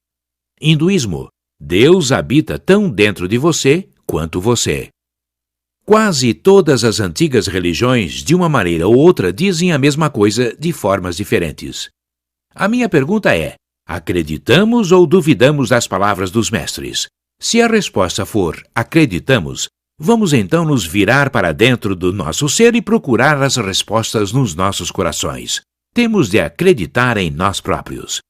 Hinduísmo: "Deus habita tão dentro de você quanto você." Quase todas as antigas religiões, de uma maneira ou outra, dizem a mesma coisa de formas diferentes. A minha pergunta é: acreditamos ou duvidamos das palavras dos mestres? Se a resposta for acreditamos, vamos então nos virar para dentro do nosso ser e procurar as respostas nos nossos corações. Temos de acreditar em nós próprios.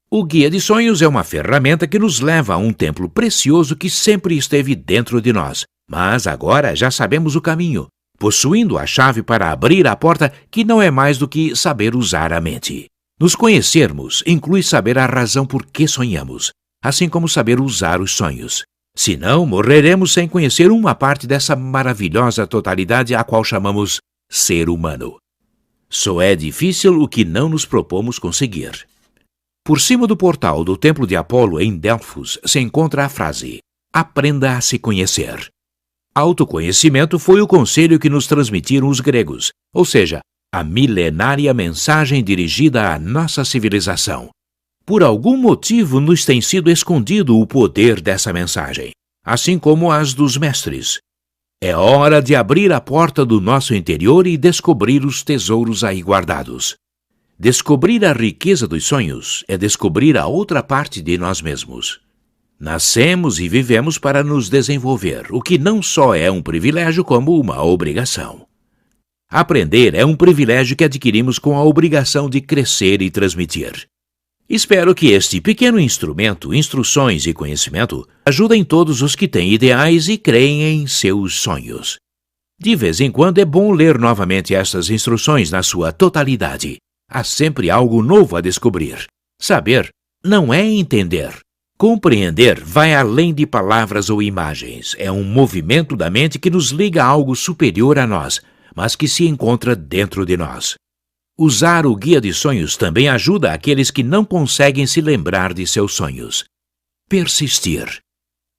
O Guia de Sonhos é uma ferramenta que nos leva a um templo precioso que sempre esteve dentro de nós, mas agora já sabemos o caminho, possuindo a chave para abrir a porta, que não é mais do que saber usar a mente. Nos conhecermos inclui saber a razão por que sonhamos, assim como saber usar os sonhos. Senão, morreremos sem conhecer uma parte dessa maravilhosa totalidade a qual chamamos ser humano. Só é difícil o que não nos propomos conseguir. Por cima do portal do Templo de Apolo em Delfos se encontra a frase: aprenda a se conhecer. Autoconhecimento foi o conselho que nos transmitiram os gregos, ou seja, a milenária mensagem dirigida à nossa civilização. Por algum motivo nos tem sido escondido o poder dessa mensagem, assim como as dos mestres. É hora de abrir a porta do nosso interior e descobrir os tesouros aí guardados. Descobrir a riqueza dos sonhos é descobrir a outra parte de nós mesmos. Nascemos e vivemos para nos desenvolver, o que não só é um privilégio como uma obrigação. Aprender é um privilégio que adquirimos com a obrigação de crescer e transmitir. Espero que este pequeno instrumento, instruções e conhecimento ajudem todos os que têm ideais e creem em seus sonhos. De vez em quando é bom ler novamente estas instruções na sua totalidade. Há sempre algo novo a descobrir. Saber não é entender. Compreender vai além de palavras ou imagens. É um movimento da mente que nos liga a algo superior a nós, mas que se encontra dentro de nós. Usar o Guia de Sonhos também ajuda aqueles que não conseguem se lembrar de seus sonhos. Persistir.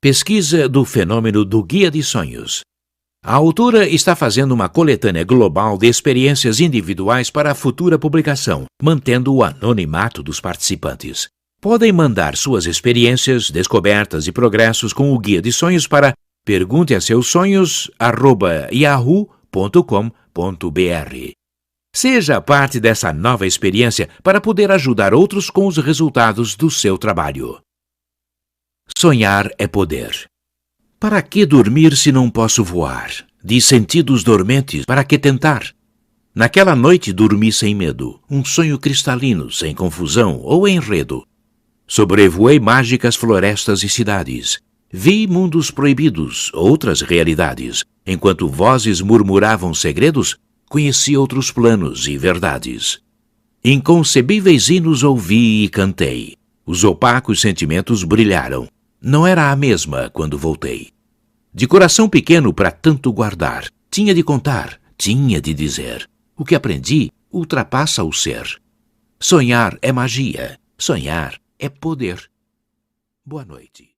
Pesquisa do fenômeno do Guia de Sonhos. A autora está fazendo uma coletânea global de experiências individuais para a futura publicação, mantendo o anonimato dos participantes. Podem mandar suas experiências, descobertas e progressos com o Guia de Sonhos para pergunteaseusonhos@yahoo.com.br. Seja parte dessa nova experiência para poder ajudar outros com os resultados do seu trabalho. Sonhar é poder. Para que dormir se não posso voar? De sentidos dormentes, para que tentar? Naquela noite dormi sem medo, um sonho cristalino, sem confusão ou enredo. Sobrevoei mágicas florestas e cidades. Vi mundos proibidos, outras realidades. Enquanto vozes murmuravam segredos, conheci outros planos e verdades. Inconcebíveis hinos ouvi e cantei. Os opacos sentimentos brilharam. Não era a mesma quando voltei. De coração pequeno para tanto guardar, tinha de contar, tinha de dizer. O que aprendi ultrapassa o ser. Sonhar é magia. Sonhar é poder. Boa noite.